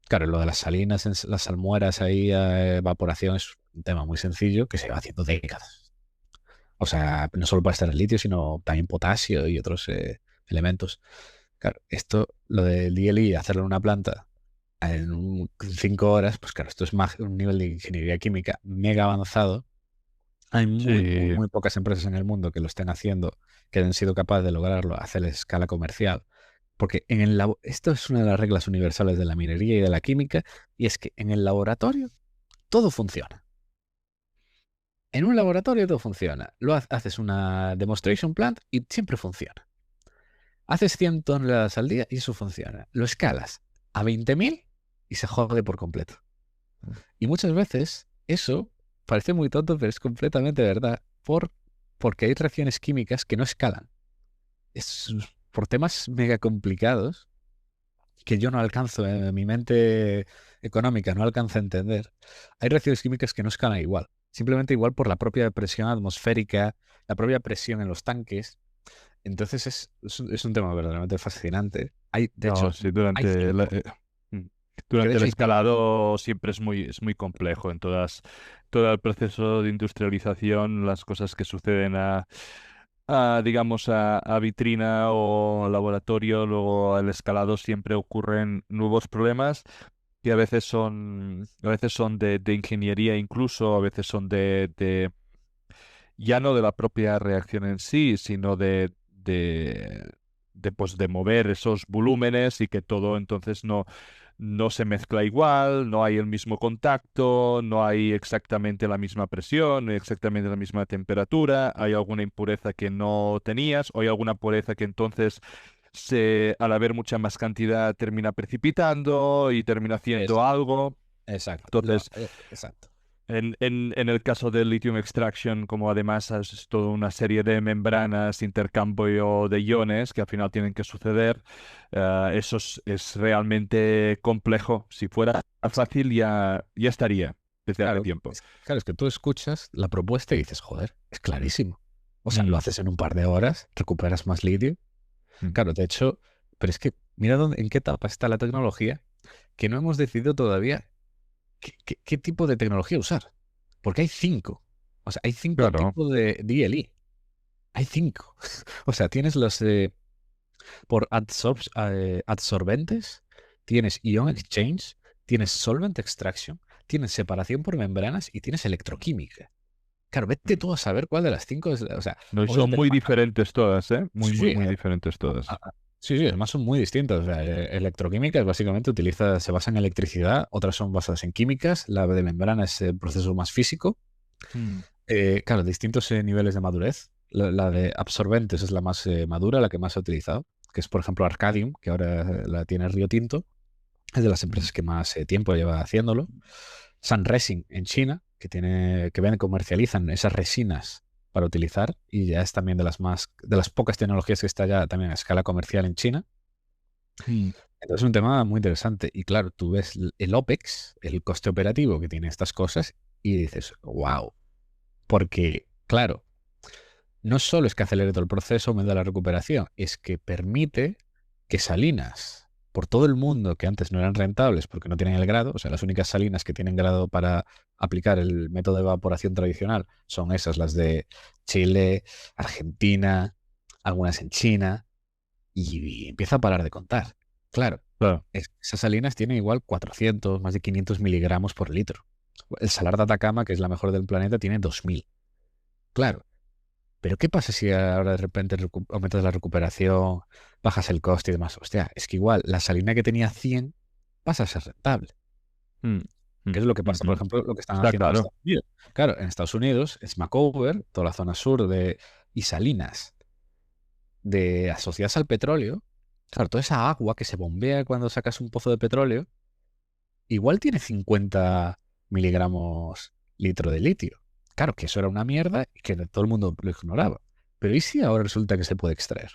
Claro, lo de las salinas, las salmueras ahí, evaporación es un tema muy sencillo que se va haciendo décadas. O sea, no solo para extraer el litio, sino también potasio y otros elementos. Claro, lo del DLI, hacerlo en una planta en 5 horas, pues claro, esto es un nivel de ingeniería química mega avanzado. Hay muy, muy, Sí. muy pocas empresas en el mundo que lo estén haciendo, que hayan sido capaces de lograrlo a hacer escala comercial. Porque esto es una de las reglas universales de la minería y de la química, y es que en el laboratorio todo funciona. En un laboratorio todo funciona. Haces una demonstration plant y siempre funciona. Haces 100 toneladas al día y eso funciona. Lo escalas a 20.000 y se jode por completo. Y muchas veces eso parece muy tonto, pero es completamente verdad. Porque hay reacciones químicas que no escalan. Es por temas mega complicados que yo no alcanzo, mi mente económica no alcanza a entender. Hay reacciones químicas que no escalan igual. Simplemente igual por la propia presión atmosférica, la propia presión en los tanques. Entonces es un tema verdaderamente fascinante. De No, hecho, sí, hay cinco. mm, Que de durante el hecho hay cinco. escalado siempre es muy complejo en todo el proceso de industrialización, las cosas que suceden digamos, a vitrina o laboratorio, luego al escalado siempre ocurren nuevos problemas que a veces son de ingeniería incluso, a veces son ya no de la propia reacción en sí, sino pues, de mover esos volúmenes y que todo entonces no se mezcla igual, no hay el mismo contacto, no hay exactamente la misma presión, no hay exactamente la misma temperatura, hay alguna impureza que no tenías, o hay alguna pureza que entonces al haber mucha más cantidad termina precipitando y termina Es, haciendo algo. exacto. Entonces, Exacto. en el caso del lithium extraction, como además es toda una serie de membranas, intercambio de iones que al final tienen que suceder, eso es realmente complejo. Si fuera fácil ya estaría desde hace Claro, tiempo. claro, es que tú escuchas la propuesta y dices, joder, es clarísimo. O sea, lo Mm, haces en un par de horas, recuperas más litio. mm. Claro, de hecho, pero es que mira en qué etapa está la tecnología que no hemos decidido todavía qué tipo de tecnología usar. Porque hay 5. O sea, hay 5 Claro. tipos de DLE. Hay 5. O sea, tienes los por adsorbentes, tienes ion exchange, tienes solvent extraction, tienes separación por membranas y tienes electroquímica. Claro, vete tú a saber cuál de las 5 es. O sea, No, y son obviamente muy diferentes todas, ¿eh? Muy, sí, muy, sí, muy diferentes todas. sí, además son muy distintas. O sea, electroquímica es básicamente se basa en electricidad, otras son basadas en químicas, la de membrana es el proceso más físico. Mm, Claro, distintos niveles de madurez. La de absorbentes es la más madura, la que más se ha utilizado, que es por ejemplo Arcadium, que ahora la tiene Río Tinto. Es de las mm, empresas que más tiempo lleva haciéndolo. Sunresin en China, comercializan esas resinas para utilizar y ya es también de las pocas tecnologías que está ya también a escala comercial en China. mm. Entonces es un tema muy interesante. Y claro, tú ves el OPEX, el coste operativo que tiene estas cosas, y dices, wow. Porque, claro, no solo es que acelere todo el proceso, aumenta la recuperación, es que permite que salinas por todo el mundo que antes no eran rentables porque no tienen el grado, o sea, las únicas salinas que tienen grado para aplicar el método de evaporación tradicional son esas, las de Chile, Argentina, algunas en China, y empieza a parar de contar. Claro, Claro. esas salinas tienen igual 400, más de 500 miligramos por litro. El Salar de Atacama, que es la mejor del planeta, tiene 2000. Claro. Pero ¿qué pasa si ahora de repente aumentas la recuperación, bajas el coste y demás? Hostia, es que igual la salina que tenía 100 pasa a ser rentable. Mm, ¿Qué mm, es lo que mm, pasa, por mm. ejemplo, lo que están Está haciendo en claro. Estados Unidos? Claro, en Estados Unidos, Smackover, toda la zona sur y salinas asociadas al petróleo, claro, toda esa agua que se bombea cuando sacas un pozo de petróleo, igual tiene 50 miligramos litro de litio. Claro, que eso era una mierda y que todo el mundo lo ignoraba. Pero ¿y si ahora resulta que se puede extraer?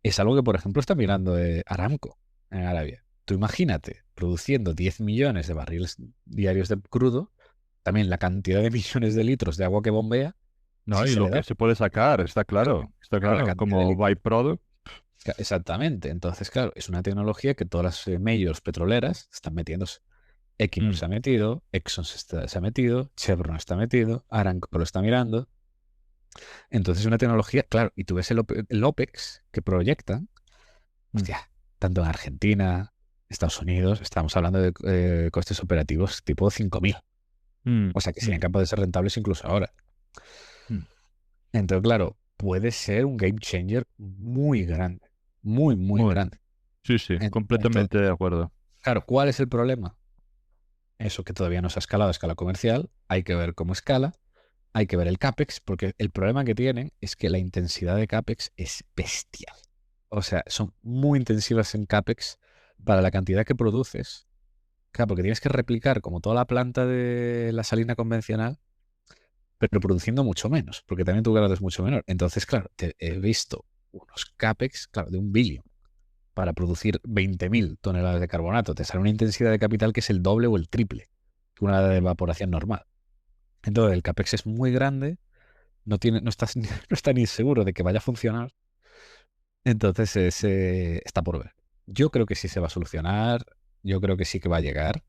Es algo que, por ejemplo, está mirando Aramco en Arabia. Tú imagínate, produciendo 10 millones de barriles diarios de crudo, también la cantidad de millones de litros de agua que bombea, No, si y se lo le que da, se puede sacar, claro, está claro, la claro, cantidad de como litros. byproduct. Exactamente. Entonces, claro, es una tecnología que todas las majors petroleras están metiéndose. Equinor Mm, se ha metido, Exxon se ha metido, Chevron está metido, Aramco lo está mirando. Entonces, es una tecnología, claro, y tú ves el OPEX que proyectan. mm, Hostia, tanto en Argentina, Estados Unidos, estamos hablando de costes operativos tipo 5.000. mm, O sea que serían mm, capaces de ser rentables incluso ahora. mm. Entonces, claro, puede ser un game changer muy grande. Muy, muy Muy, grande. sí, sí, Entonces, completamente de acuerdo. claro, ¿cuál es el problema? Eso que todavía no se ha escalado a escala comercial. Hay que ver cómo escala. Hay que ver el CAPEX, porque el problema que tienen es que la intensidad de CAPEX es bestial. O sea, son muy intensivas en CAPEX para la cantidad que produces. Claro, porque tienes que replicar como toda la planta de la salina convencional, pero produciendo mucho menos, porque también tu grado es mucho menor. Entonces, claro, he visto unos CAPEX, claro, de 1 billón para producir 20.000 toneladas de carbonato. Te sale una intensidad de capital que es el doble o el triple que una de evaporación normal. Entonces, el CAPEX es muy grande, no estás, no está ni seguro de que vaya a funcionar. Entonces, está por ver. Yo creo que sí se va a solucionar, yo creo que sí que va a llegar.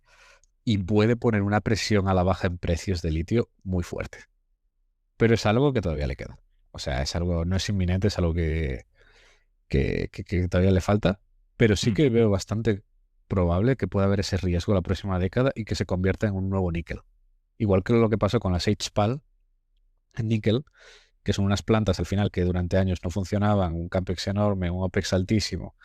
y puede poner una presión a la baja en precios de litio muy fuerte. Pero es algo que todavía le queda. O sea, es algo, no es inminente, es algo que todavía le falta, pero sí que veo bastante probable que pueda haber ese riesgo la próxima década y que se convierta en un nuevo níquel. Igual que lo que pasó con las HPAL en níquel, que son unas plantas al final que durante años no funcionaban, un CAPEX enorme, un OPEX altísimo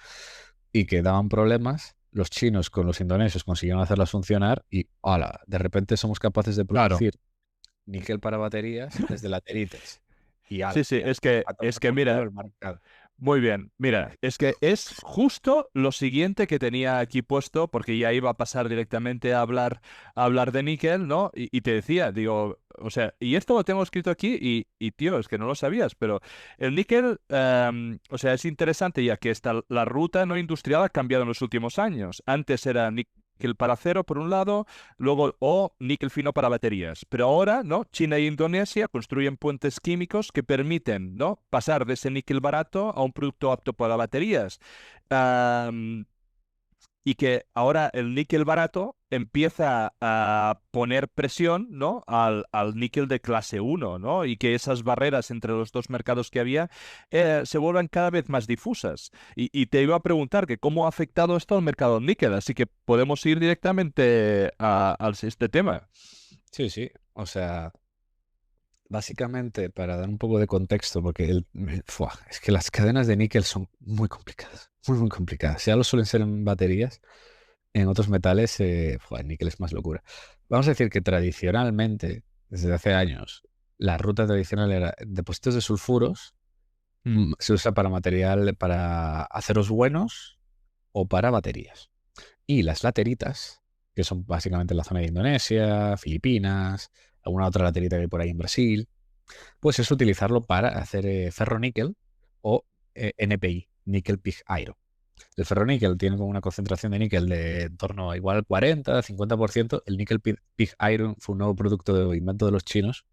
y que daban problemas. Los chinos con los indonesios consiguieron hacerlas funcionar y ¡hala! De repente somos capaces de Claro. producir níquel para baterías desde laterites. Y ¡hala! Sí, Ya, a tomar es que por culo mira, el mercado. muy bien, mira, es que es justo lo siguiente que tenía aquí puesto, porque ya iba a pasar directamente a hablar de níquel, ¿no? Y te decía, digo, o sea, y esto lo tengo escrito aquí tío, es que no lo sabías, pero el níquel, o sea, es interesante ya que la ruta no industrial ha cambiado en los últimos años. Antes era níquel para acero, por un lado, luego, o níquel fino para baterías. Pero ahora, ¿no? China e Indonesia construyen puentes químicos que permiten, ¿no? Pasar de ese níquel barato a un producto apto para baterías. Am, y que ahora el níquel barato empieza a poner presión, ¿no? al níquel de clase uno, ¿no? Y que esas barreras entre los dos mercados que había se vuelvan cada vez más difusas. Y te iba a preguntar que cómo ha afectado esto al mercado del níquel, así que podemos ir directamente a este tema. Sí. O sea, básicamente, para dar un poco de contexto, porque es que las cadenas de níquel son muy complicadas, muy complicadas. Ya lo suelen ser en baterías, en otros metales, el níquel es más locura. Vamos a decir que tradicionalmente, desde hace años, la ruta tradicional era depósitos de sulfuros, se usa para material, para aceros buenos o para baterías. Y las lateritas, que son básicamente en la zona de Indonesia, Filipinas, alguna otra laterita que hay por ahí en Brasil, pues es utilizarlo para hacer ferroníquel o NPI, Nickel Pig Iron. El ferroníquel tiene como una concentración de níquel de en torno a igual 40-50%. El Nickel Pig Iron fue un nuevo producto de invento de los chinos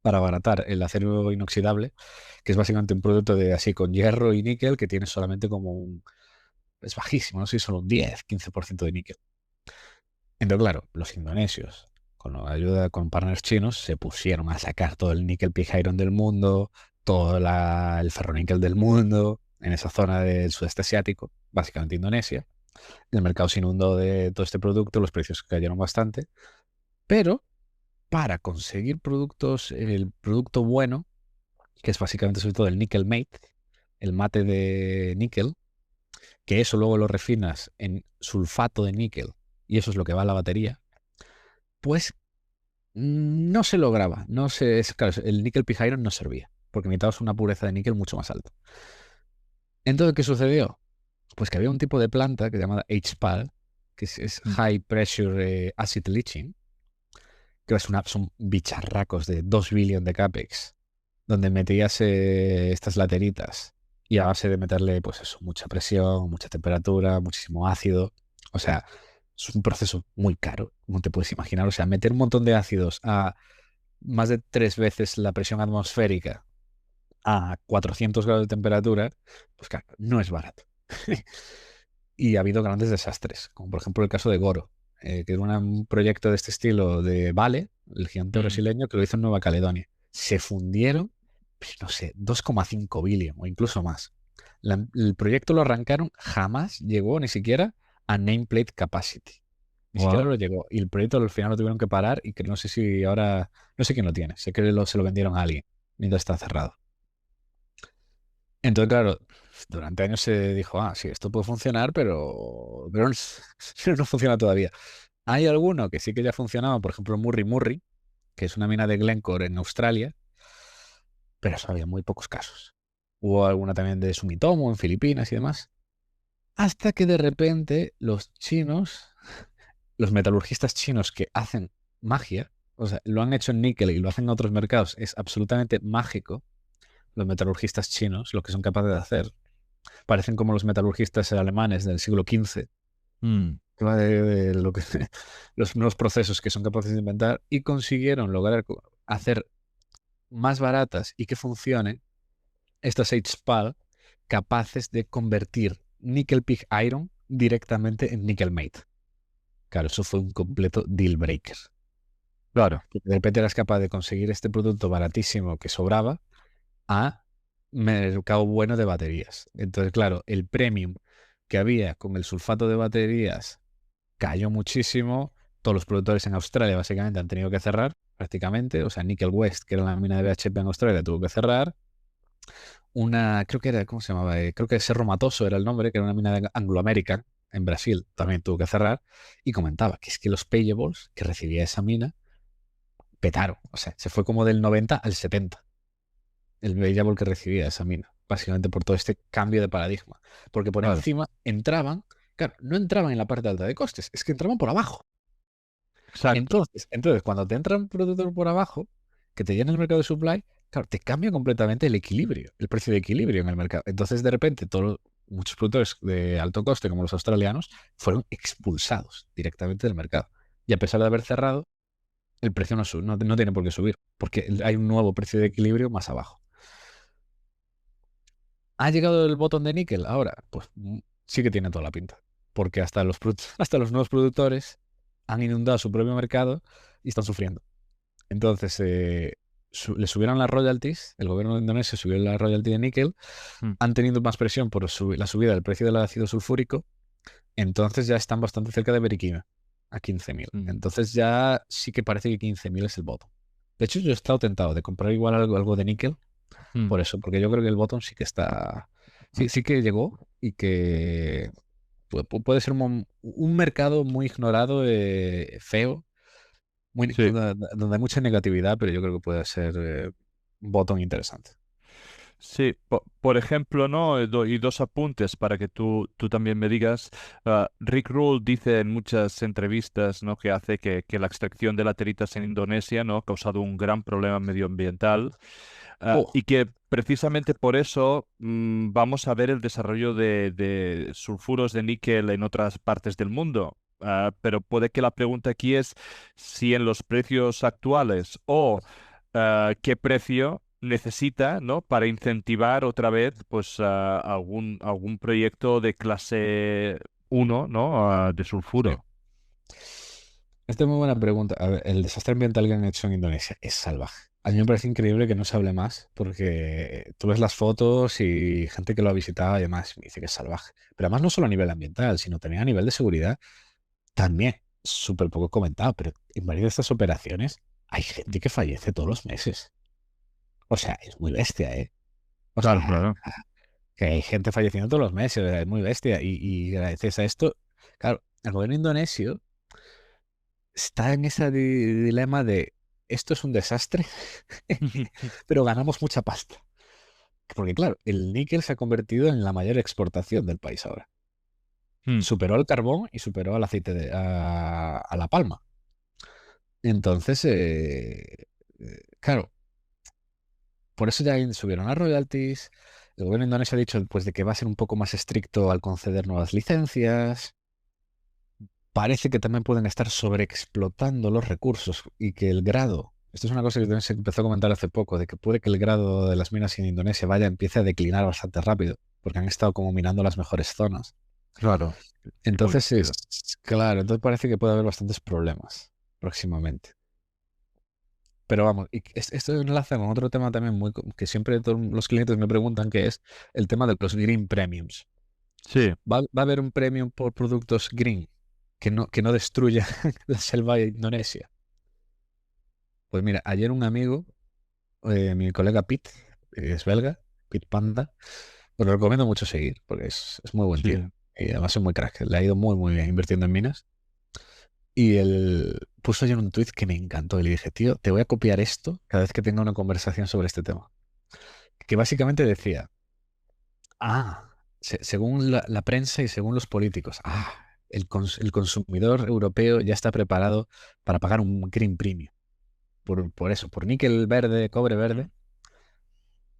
para abaratar el acero inoxidable, que es básicamente un producto de así con hierro y níquel que tiene solamente como es bajísimo, no sé, solo un 10-15% de níquel. Entonces, claro, los indonesios, con la ayuda con partners chinos, se pusieron a sacar todo el níquel pig iron del mundo, todo el ferroníquel del mundo, en esa zona del sudeste asiático, básicamente Indonesia. El mercado se inundó de todo este producto, los precios cayeron bastante, pero para conseguir el producto bueno, que es básicamente sobre todo el nickel mate, el mate de níquel, que eso luego lo refinas en sulfato de níquel, y eso es lo que va a la batería, pues no se lograba. Claro, el níquel pig iron no servía, porque necesitabas una pureza de níquel mucho más alta. Entonces, ¿qué sucedió? Pues que había un tipo de planta que se llama HPAL, que es High Pressure Acid Leaching, que son bicharracos de 2 billion de CAPEX, donde metías estas lateritas y a base de meterle, pues eso, mucha presión, mucha temperatura, muchísimo ácido. O sea, es un proceso muy caro, como te puedes imaginar. O sea, meter un montón de ácidos a más de 3 veces la presión atmosférica a 400 grados de temperatura, pues claro, no es barato. Y ha habido grandes desastres, como por ejemplo el caso de Goro, que era un proyecto de este estilo de Vale, el gigante brasileño, que lo hizo en Nueva Caledonia. Se fundieron, pues, no sé, 2,5 billion o incluso más. El proyecto lo arrancaron, jamás llegó ni siquiera a nameplate capacity. Ni siquiera lo llegó. Y el proyecto al final lo tuvieron que parar y que no sé si ahora, no sé quién lo tiene. Sé que se lo vendieron a alguien mientras está cerrado. Entonces, claro, durante años se dijo, sí, esto puede funcionar, pero no funciona todavía. Hay alguno que sí que ya funcionaba, por ejemplo, Murri Murri, que es una mina de Glencore en Australia, pero eso había muy pocos casos. Hubo alguna también de Sumitomo en Filipinas y demás. Hasta que de repente los chinos, los metalurgistas chinos que hacen magia, o sea, lo han hecho en níquel y lo hacen en otros mercados, es absolutamente mágico. Los metalurgistas chinos, lo que son capaces de hacer, parecen como los metalurgistas alemanes del siglo XV, que va de lo que, los nuevos procesos que son capaces de inventar y consiguieron lograr hacer más baratas y que funcionen estas HPAL capaces de convertir nickel pig iron directamente en nickel mate. Claro, eso fue un completo deal breaker. Claro. De repente eras capaz de conseguir este producto baratísimo que sobraba a mercado bueno de baterías. Entonces, claro, el premium que había con el sulfato de baterías cayó muchísimo. Todos los productores en Australia básicamente han tenido que cerrar prácticamente. O sea, Nickel West, que era la mina de BHP en Australia, tuvo que cerrar. Creo que era, ¿cómo se llamaba? Creo que Cerro Matoso era el nombre, que era una mina de Anglo American en Brasil, también tuvo que cerrar. Y comentaba que es que los payables que recibía esa mina petaron. O sea, se fue como del 90 al 70 el payable que recibía esa mina. Básicamente por todo este cambio de paradigma. Porque por Claro. encima entraban, claro, no entraban en la parte alta de costes, es que entraban por abajo. Exacto. Entonces, cuando te entra un productor por abajo, que te llena el mercado de supply, claro, te cambia completamente el equilibrio, el precio de equilibrio en el mercado. Entonces, de repente, muchos productores de alto coste, como los australianos, fueron expulsados directamente del mercado. Y a pesar de haber cerrado, el precio no tiene por qué subir, porque hay un nuevo precio de equilibrio más abajo. ¿Ha llegado el botón de níquel ahora? Pues sí que tiene toda la pinta. Porque hasta los nuevos productores han inundado su propio mercado y están sufriendo. Entonces, le subieron las royalties, el gobierno de Indonesia subió la royalty de níquel, han tenido más presión por la subida del precio del ácido sulfúrico, entonces ya están bastante cerca de break-even, a 15.000. Entonces ya sí que parece que 15.000 es el bottom. De hecho, yo he estado tentado de comprar igual algo de níquel, por eso, porque yo creo que el bottom sí que está, sí que llegó y que puede ser un mercado muy ignorado, feo, Sí. donde hay mucha negatividad, pero yo creo que puede ser un botón interesante. Sí, por ejemplo, ¿no? Y dos apuntes para que tú también me digas. Rick Rule dice en muchas entrevistas, ¿no? que hace que la extracción de lateritas en Indonesia, ¿no? ha causado un gran problema medioambiental. Y que precisamente por eso vamos a ver el desarrollo de sulfuros de níquel en otras partes del mundo. Pero puede que la pregunta aquí es si en los precios actuales o qué precio necesita, ¿no? para incentivar otra vez pues algún proyecto de clase 1, ¿no? De Sí. sulfuro. Esta es muy buena pregunta. A ver, el desastre ambiental que han hecho en Indonesia es salvaje. A mí me parece increíble que no se hable más, porque tú ves las fotos y gente que lo ha visitado y demás, me dice que es salvaje. Pero además no solo a nivel ambiental, sino también a nivel de seguridad, también súper poco comentado, pero en varias de estas operaciones hay gente que fallece todos los meses. O sea, es muy bestia, ¿eh? O Claro, sea, claro. que hay gente falleciendo todos los meses, es muy bestia. Y gracias a esto, claro, el gobierno indonesio está en ese dilema de esto es un desastre, pero ganamos mucha pasta. Porque claro, el níquel se ha convertido en la mayor exportación del país ahora. Superó al carbón y superó al aceite a la palma. Entonces, claro, por eso ya subieron las royalties. El gobierno indonesio ha dicho pues, de que va a ser un poco más estricto al conceder nuevas licencias. Parece que también pueden estar sobreexplotando los recursos y que el grado, esto es una cosa que también se empezó a comentar hace poco, de que puede que el grado de las minas en Indonesia empiece a declinar bastante rápido, porque han estado como minando las mejores zonas. Claro. Entonces claro, entonces parece que puede haber bastantes problemas próximamente. Pero vamos, y esto enlaza con otro tema también que siempre todos los clientes me preguntan, que es el tema de los green premiums. Sí. ¿Va a haber un premium por productos green que no destruya la selva de Indonesia? Pues mira, ayer un amigo, mi colega Pete, es belga, Pete Panda, pues lo recomiendo mucho seguir, porque es muy buen Sí. tío. Y además es muy crack, le ha ido muy, muy bien invirtiendo en minas. Y él puso ayer un tweet que me encantó. Y le dije, tío, te voy a copiar esto cada vez que tenga una conversación sobre este tema. Que básicamente decía, según la prensa y según los políticos, el consumidor europeo ya está preparado para pagar un green premium. Por eso, por níquel verde, cobre verde,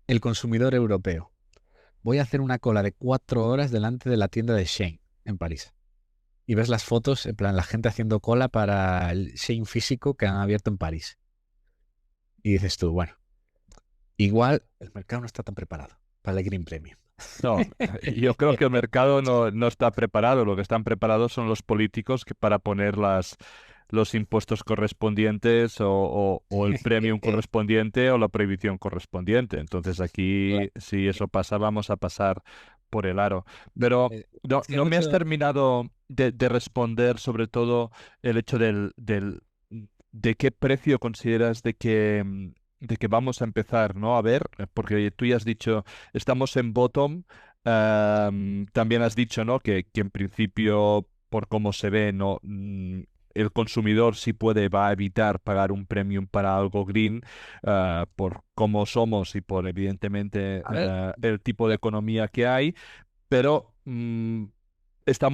el consumidor europeo. Voy a hacer una cola de 4 horas delante de la tienda de Shein en París. Y ves las fotos, en plan, la gente haciendo cola para el Shein físico que han abierto en París. Y dices tú, bueno, igual el mercado no está tan preparado. para el Green Premium. No, yo creo que el mercado no está preparado. Lo que están preparados son los políticos para poner los impuestos correspondientes o el premium correspondiente o la prohibición correspondiente. Entonces aquí, si eso pasa, vamos a pasar por el aro. Pero no, Es que hay no me has mucho... terminado de responder sobre todo el hecho de qué precio consideras de que vamos a empezar, ¿no? A ver, porque tú ya has dicho, estamos en bottom. También has dicho, ¿no? Que en principio, por cómo se ve, no, el consumidor si puede va a evitar pagar un premium para algo green, por cómo somos y por evidentemente A ver, el tipo de economía que hay, pero ¿está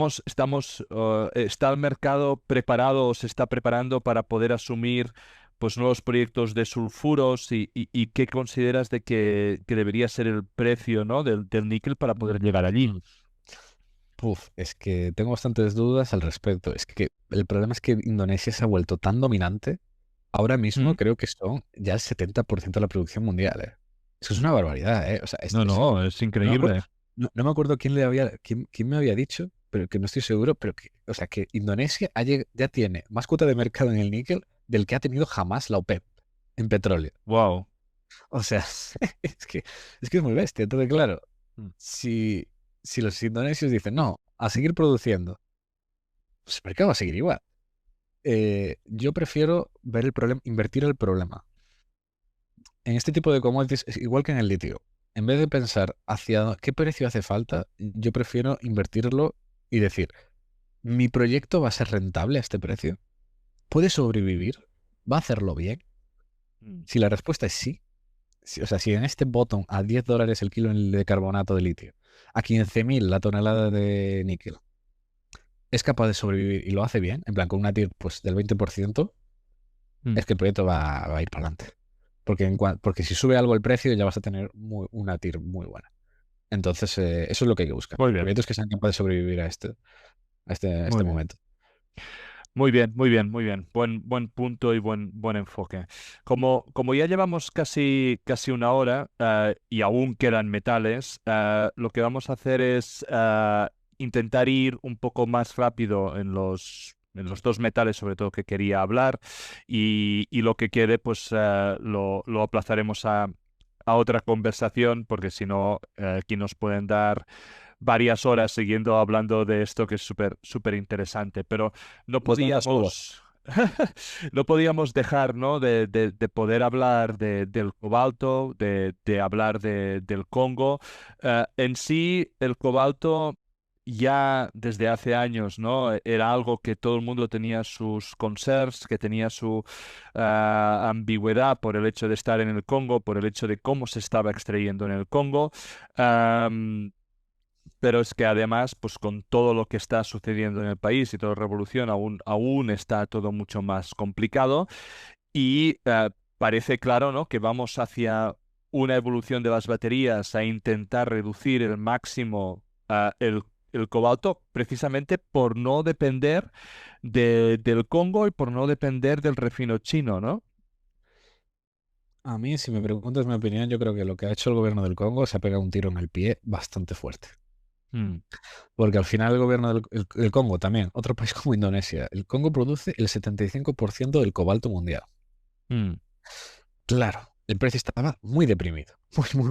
el mercado preparado o se está preparando para poder asumir pues nuevos proyectos de sulfuros y qué consideras de que debería ser el precio, ¿no? del níquel para poder llegar allí? es que tengo bastantes dudas al respecto. Es que el problema es que Indonesia se ha vuelto tan dominante. Ahora mismo Mm. creo que son ya el 70% de la producción mundial, ¿eh? Eso es una barbaridad, ¿eh? O sea, No, es no me acuerdo, increíble. no me acuerdo quién me había dicho, pero que no estoy seguro, pero que, o sea, que Indonesia ya tiene más cuota de mercado en el níquel del que ha tenido jamás la OPEP en petróleo. Wow. O sea, es que es muy bestia. Entonces, claro, Mm. si los indonesios dicen, no, a seguir produciendo, pues el mercado va a seguir igual. Yo prefiero ver el problema, invertir el problema. En este tipo de commodities, es igual que en el litio. En vez de pensar hacia qué precio hace falta, yo prefiero invertirlo y decir, ¿mi proyecto va a ser rentable a este precio? ¿Puede sobrevivir? ¿Va a hacerlo bien? Mm. Si la respuesta es sí, o sea, si en este bottom a $10 el kilo de carbonato de litio, a 15.000 la tonelada de níquel, es capaz de sobrevivir y lo hace bien, en plan con una TIR pues, del 20%, Mm. es que el proyecto va a ir para adelante. Porque si sube algo el precio ya vas a tener una TIR muy buena. Entonces, eso es lo que hay que buscar. Muy bien, Proyectos que sean capaces de sobrevivir a muy este bien. momento. Muy bien, muy bien, muy bien. Buen punto y buen enfoque. Como ya llevamos casi una hora y aún quedan metales, lo que vamos a hacer es intentar ir un poco más rápido en los dos metales, sobre todo que quería hablar, y lo que quede, pues lo aplazaremos a otra conversación, porque si no, aquí nos pueden dar varias horas siguiendo hablando de esto que es súper interesante, pero no Bastantes uvas. podíamos, no podíamos dejar, ¿no? de poder hablar del cobalto, de hablar del Congo. En sí, el cobalto ya desde hace años, ¿no? Era algo que todo el mundo tenía sus concerns, que tenía su ambigüedad por el hecho de estar en el Congo, por el hecho de cómo se estaba extrayendo en el Congo. Am, pero es que además, pues con todo lo que está sucediendo en el país y toda la revolución, aún está todo mucho más complicado y parece claro, ¿no? que vamos hacia una evolución de las baterías a intentar reducir el máximo el cobalto, precisamente por no depender del Congo y por no depender del refino chino, ¿no? A mí, si me preguntas mi opinión, yo creo que lo que ha hecho el gobierno del Congo se ha pegado un tiro en el pie bastante fuerte. Mm. Porque al final el gobierno el Congo también, otro país como Indonesia, el Congo produce el 75% del cobalto mundial. Mm. Claro, el precio estaba muy deprimido,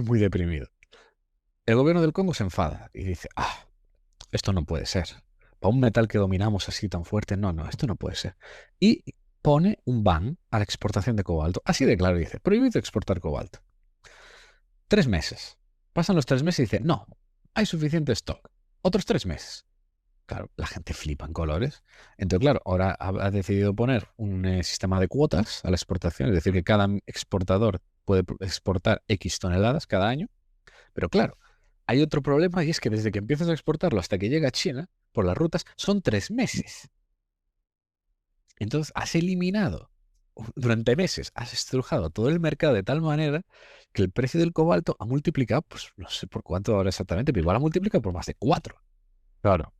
muy deprimido. El gobierno del Congo se enfada y dice, esto no puede ser. Para un metal que dominamos así tan fuerte, no, esto no puede ser. Y pone un ban a la exportación de cobalto. Así de claro, dice, prohibido exportar cobalto. 3 meses. Pasan los 3 meses y dice, no, hay suficiente stock. Otros 3 meses. Claro, la gente flipa en colores. Entonces, claro, ahora ha decidido poner un sistema de cuotas a la exportación, es decir, que cada exportador puede exportar X toneladas cada año. Pero claro, hay otro problema y es que desde que empiezas a exportarlo hasta que llega a China, por las rutas, son 3 meses. Entonces, has eliminado durante meses, has estrujado todo el mercado de tal manera que el precio del cobalto ha multiplicado, pues no sé por cuánto ahora exactamente, pero igual ha multiplicado por más de 4. Claro.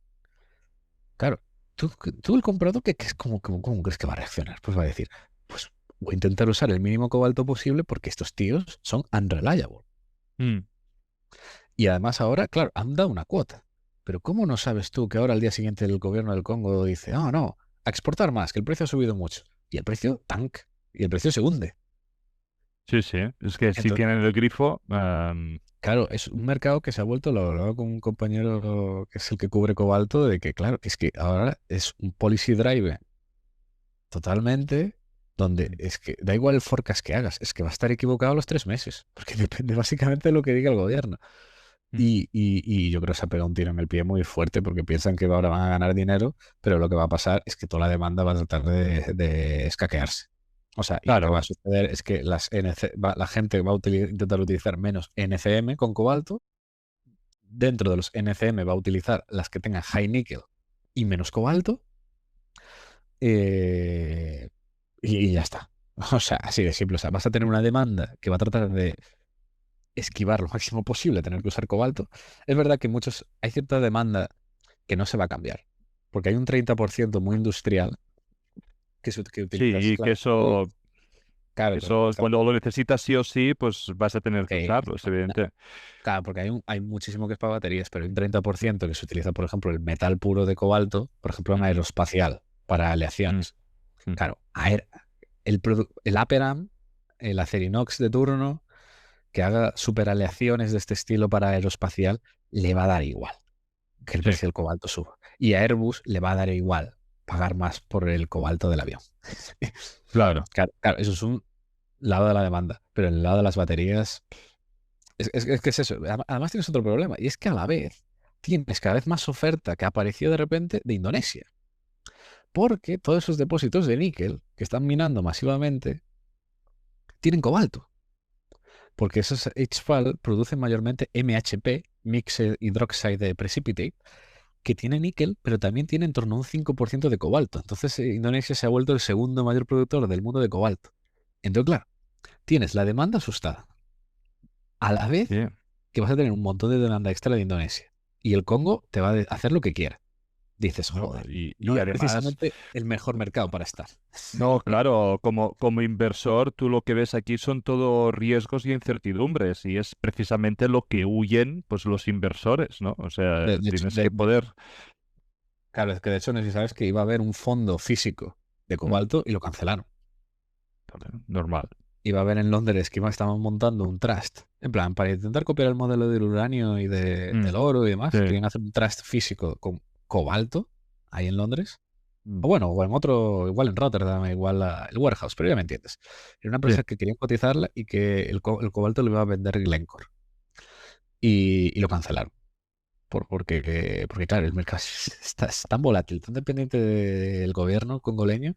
Claro, tú el comprador, ¿cómo crees que va a reaccionar? Pues va a decir, pues voy a intentar usar el mínimo cobalto posible porque estos tíos son unreliable. Mm. Y además ahora, claro, han dado una cuota. Pero ¿cómo no sabes tú que ahora al día siguiente el gobierno del Congo dice, no, a exportar más, que el precio ha subido mucho? Y el precio tank, y el precio se hunde. Sí, sí. Es que si Entonces, tienen el grifo, claro, es un mercado que se ha vuelto, lo hablaba con un compañero que es el que cubre cobalto, de que claro, que es que ahora es un policy drive totalmente, donde es que da igual el forecast que hagas, es que va a estar equivocado a los 3 meses, porque depende básicamente de lo que diga el gobierno. Y yo creo que se ha pegado un tiro en el pie muy fuerte porque piensan que ahora van a ganar dinero, pero lo que va a pasar es que toda la demanda va a tratar de escaquearse. O sea, y lo que va a claro. suceder es que la gente va a intentar utilizar menos NCM con cobalto. Dentro de los NCM va a utilizar las que tengan high nickel y menos cobalto. eh, y ya está. O sea, así de simple. O sea, vas a tener una demanda que va a tratar de esquivar lo máximo posible tener que usar cobalto. Es verdad que hay cierta demanda que no se va a cambiar, porque hay un 30% muy industrial que Sí, utilizas, y que claro. Uy, claro, eso cuando lo necesitas sí o sí, pues vas a tener que usarlo, es evidente. claro, porque hay muchísimo que es para baterías, pero hay un 30% que se utiliza, por ejemplo, el metal puro de cobalto, por ejemplo, en Ujú, aeroespacial, para mm, aleaciones. ujú. Claro, el Aperam, el Acerinox de turno, que haga superaleaciones de este estilo para aeroespacial, le va a dar igual que el Sí, precio del cobalto suba. Y a Airbus le va a dar igual pagar más por el cobalto del avión. claro. Claro, claro, eso es un lado de la demanda, pero en el lado de las baterías, es que es eso. Además tienes otro problema, y es que a la vez tienes cada vez más oferta que apareció de repente de Indonesia, porque todos esos depósitos de níquel que están minando masivamente tienen cobalto, porque esos HFAL producen mayormente MHP, Mixed Hydroxide Precipitate, que tiene níquel, pero también tiene en torno a un 5% de cobalto. Entonces, Indonesia se ha vuelto el segundo mayor productor del mundo de cobalto. Entonces, claro, tienes la demanda asustada, a la vez Sí. que vas a tener un montón de demanda extra de Indonesia. Y el Congo te va a hacer lo que quiera. Dices, No, joder, y no es además, precisamente el mejor mercado para estar. no, claro, como inversor, tú lo que ves aquí son todo riesgos y incertidumbres, y es precisamente lo que huyen, pues, los inversores, ¿no? O sea, De hecho, tienes que poder. claro, es que de hecho, no sé si sabes que iba a haber un fondo físico de Mm, cobalto y lo cancelaron. normal. Iba a haber en Londres que estaban montando un trust. En plan, para intentar copiar el modelo del uranio y del Mm, oro y demás, sí. querían hacer un trust físico con cobalto ahí en Londres. Mm, O bueno, o en otro, igual en Rotterdam, igual el warehouse, pero ya me entiendes. Era una sí. empresa que querían cotizarla y que el cobalto lo iba a vender Glencore. Y lo cancelaron. Porque, claro, el mercado es tan volátil, tan dependiente del gobierno congoleño,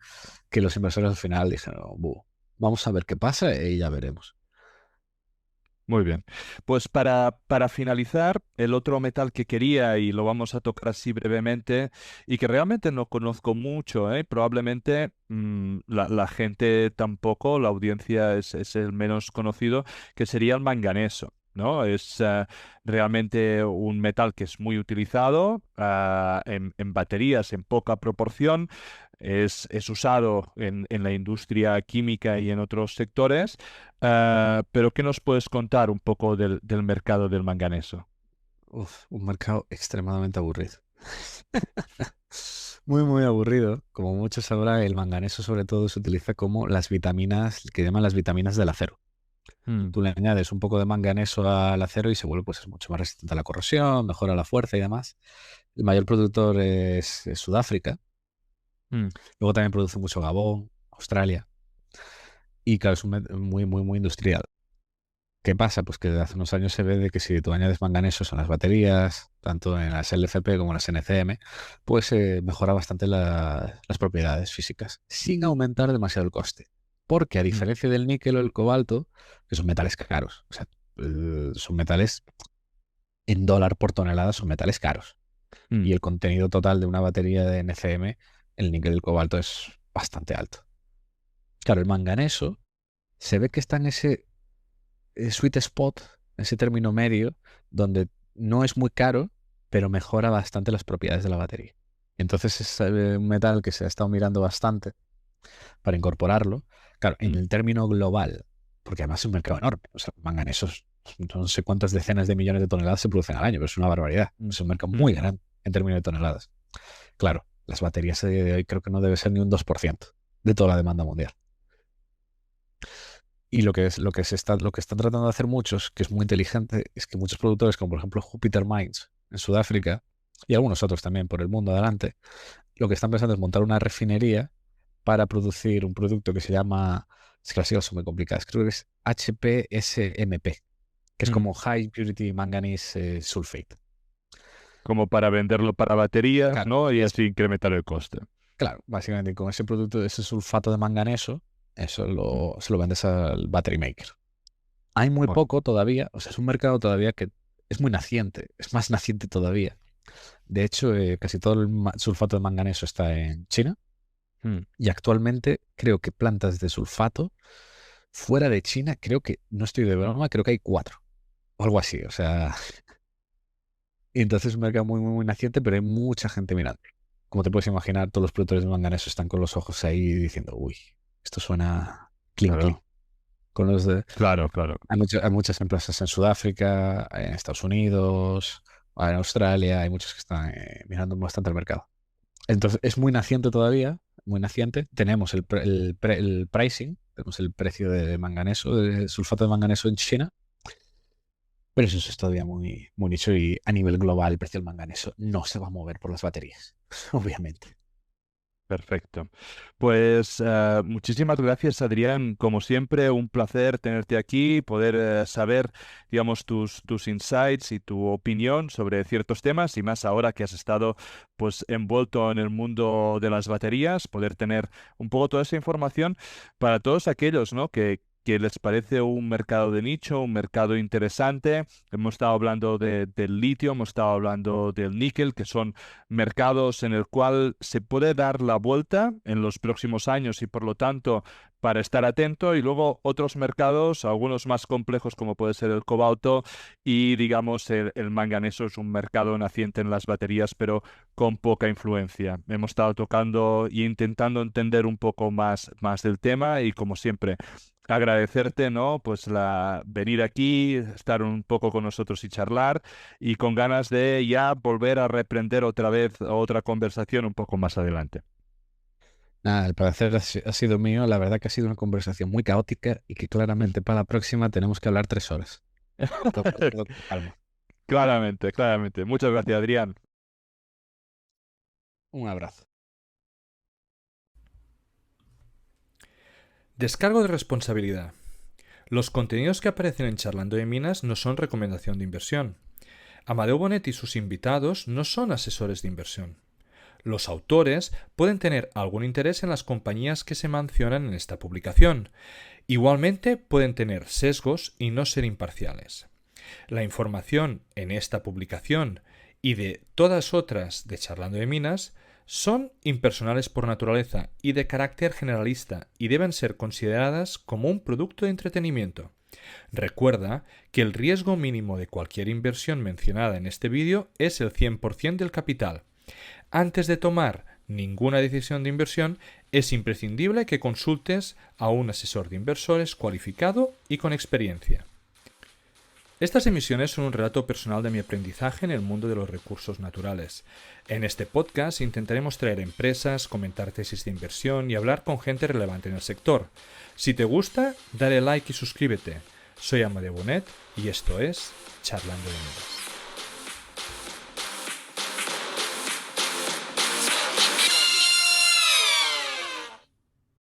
que los inversores al final dijeron, "Bu, vamos a ver qué pasa y ya veremos". Muy bien. Pues para finalizar, el otro metal que quería, y lo vamos a tocar así brevemente, y que realmente no conozco mucho, ¿eh? Probablemente la gente tampoco, la audiencia es el menos conocido, que sería el manganeso. ¿No? Es realmente un metal que es muy utilizado en baterías en poca proporción. Es usado en la industria química y en otros sectores. Pero ¿qué nos puedes contar un poco del mercado del manganeso? Uf, un mercado extremadamente aburrido. Muy, muy aburrido. Como muchos sabrán, el manganeso sobre todo se utiliza como las vitaminas, que llaman las vitaminas del acero. Mm, Tú le añades un poco de manganeso al acero y se vuelve pues, es mucho más resistente a la corrosión, mejora la fuerza y demás. El mayor productor es Sudáfrica. mm, Luego también produce mucho Gabón, Australia. Y claro, es muy, muy, muy industrial. ¿Qué pasa? Pues que desde hace unos años se ve de que si tú añades manganeso en las baterías, tanto en las LFP como en las NCM, pues mejora bastante las propiedades físicas, sin aumentar demasiado el coste. Porque a mm, diferencia del níquel o el cobalto, que son metales caros, o sea, son metales en dólar por tonelada, son metales caros. mm, Y el contenido total de una batería de NCM, el níquel y el cobalto es bastante alto. Claro, el manganeso se ve que está en ese sweet spot, ese término medio, donde no es muy caro, pero mejora bastante las propiedades de la batería. Entonces es un metal que se ha estado mirando bastante para incorporarlo. Claro, en mm, el término global, porque además es un mercado enorme. O sea, manganesos, no sé cuántas decenas de millones de toneladas se producen al año, pero es una barbaridad. Es un mercado muy grande en términos de toneladas. Claro, las baterías a día de hoy creo que no debe ser ni un 2% de toda la demanda mundial. Y lo que están tratando de hacer muchos, que es muy inteligente, es que muchos productores, como por ejemplo Jupiter Mines en Sudáfrica, y algunos otros también por el mundo adelante, lo que están pensando es montar una refinería para producir un producto que se llama, es que las siglas son muy complicadas, creo que es HPSMP, que es como High Purity Manganese Sulfate. Como para venderlo para baterías, Claro. ¿no? Y así incrementar el coste. Claro, básicamente con ese producto, ese sulfato de manganeso, eso se lo vendes al battery maker. Hay muy poco todavía, o sea, es un mercado todavía que es muy naciente, es más naciente todavía. De hecho, casi todo el sulfato de manganeso está en China y actualmente creo que plantas de sulfato fuera de China, creo que, no estoy de broma, creo que hay 4 o algo así, o sea... Y entonces es un mercado muy, muy, muy naciente, pero hay mucha gente mirando. Como te puedes imaginar, todos los productores de manganeso están con los ojos ahí diciendo, uy, esto suena clean, Claro. clean. Con los de... Claro, claro. Hay muchas empresas en Sudáfrica, en Estados Unidos, en Australia, hay muchos que están mirando bastante el mercado. Entonces es muy naciente todavía, muy naciente. Tenemos el pricing, tenemos el precio de manganeso, de sulfato de manganeso en China, pero eso es todavía muy, muy nicho y a nivel global el precio del manganeso no se va a mover por las baterías, obviamente. Perfecto. Pues muchísimas gracias, Adrián. Como siempre, un placer tenerte aquí, poder saber, digamos, tus insights y tu opinión sobre ciertos temas, y más ahora que has estado, pues, envuelto en el mundo de las baterías, poder tener un poco toda esa información para todos aquellos, ¿no?, que les parece un mercado de nicho, un mercado interesante. Hemos estado hablando del litio, hemos estado hablando del níquel, que son mercados en el cual se puede dar la vuelta en los próximos años y por lo tanto para estar atento, y luego otros mercados, algunos más complejos como puede ser el cobalto y digamos el manganeso es un mercado naciente en las baterías pero con poca influencia. Hemos estado tocando e intentando entender un poco más del tema y como siempre agradecerte, ¿no? Pues venir aquí, estar un poco con nosotros y charlar, y con ganas de ya volver a reprender otra vez otra conversación un poco más adelante. Nada, el placer ha sido mío. La verdad que ha sido una conversación muy caótica y que claramente para la próxima tenemos que hablar 3 horas. Todo con calma. Claramente, claramente. Muchas gracias, Adrián. Un abrazo. Descargo de responsabilidad. Los contenidos que aparecen en Charlando de Minas no son recomendación de inversión. Amadeu Bonet y sus invitados no son asesores de inversión. Los autores pueden tener algún interés en las compañías que se mencionan en esta publicación. Igualmente pueden tener sesgos y no ser imparciales. La información en esta publicación y de todas otras de Charlando de Minas son impersonales por naturaleza y de carácter generalista y deben ser consideradas como un producto de entretenimiento. Recuerda que el riesgo mínimo de cualquier inversión mencionada en este vídeo es el 100% del capital. Antes de tomar ninguna decisión de inversión, es imprescindible que consultes a un asesor de inversores cualificado y con experiencia. Estas emisiones son un relato personal de mi aprendizaje en el mundo de los recursos naturales. En este podcast intentaremos traer empresas, comentar tesis de inversión y hablar con gente relevante en el sector. Si te gusta, dale like y suscríbete. Soy Amadeu Bonet y esto es Charlando de Minas.